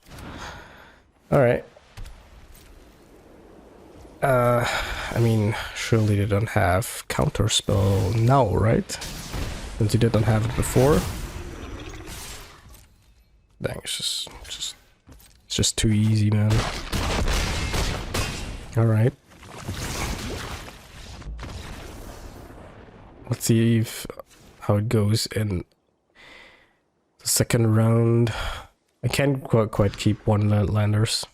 S2: Alright. I mean, surely they don't have counterspell now, right? Since you didn't have it before. Dang, it's just too easy, man. Alright. Let's see how it goes in the second round. I can't quite keep one landers.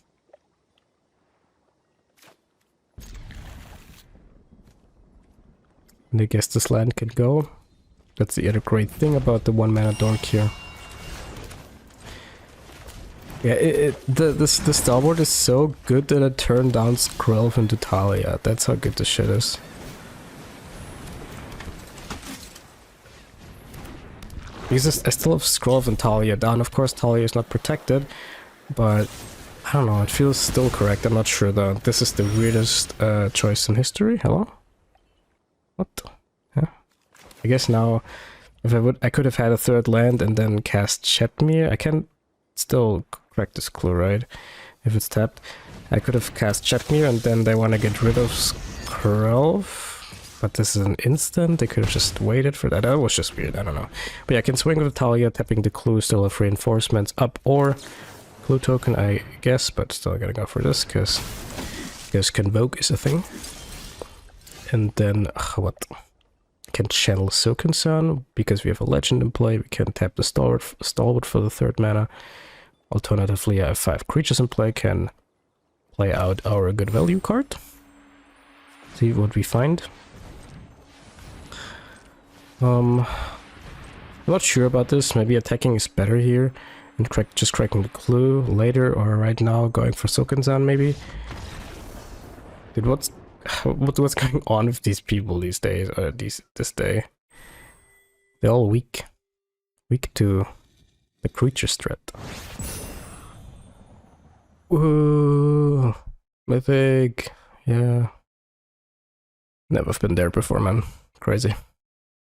S2: And I guess this land can go. That's the other great thing about the 1-mana dork here. Yeah, the Starboard is so good that it turned down Skrelv into Talia. That's how good this shit is. Because I still have Skrelv and Talia down. Of course, Talia is not protected, but I don't know, it feels still correct. I'm not sure though. This is the weirdest choice in history. Hello? What? Yeah. I guess now, if I could have had a third land and then cast Chetmere. I can still crack this clue, right? If it's tapped. I could have cast Chetmere and then they want to get rid of Skrelv. But this is an instant, they could have just waited for that. That was just weird, I don't know. But yeah, I can swing with Talia, tapping the clue, still have reinforcements up, or clue token, I guess, but still gotta go for this, because Convoke is a thing. And then, what? Can channel Silken Sun, because we have a legend in play, we can tap the Stalwart for the 3rd mana. Alternatively, I have 5 creatures in play, can play out our good value card. See what we find. I'm not sure about this, maybe attacking is better here, and just cracking the clue later, or right now going for Silken Sun maybe. Dude, what's going on with these people these days, or this day? They're all weak to the creature threat. Whoa, Mythic, yeah. Never been there before, man. Crazy.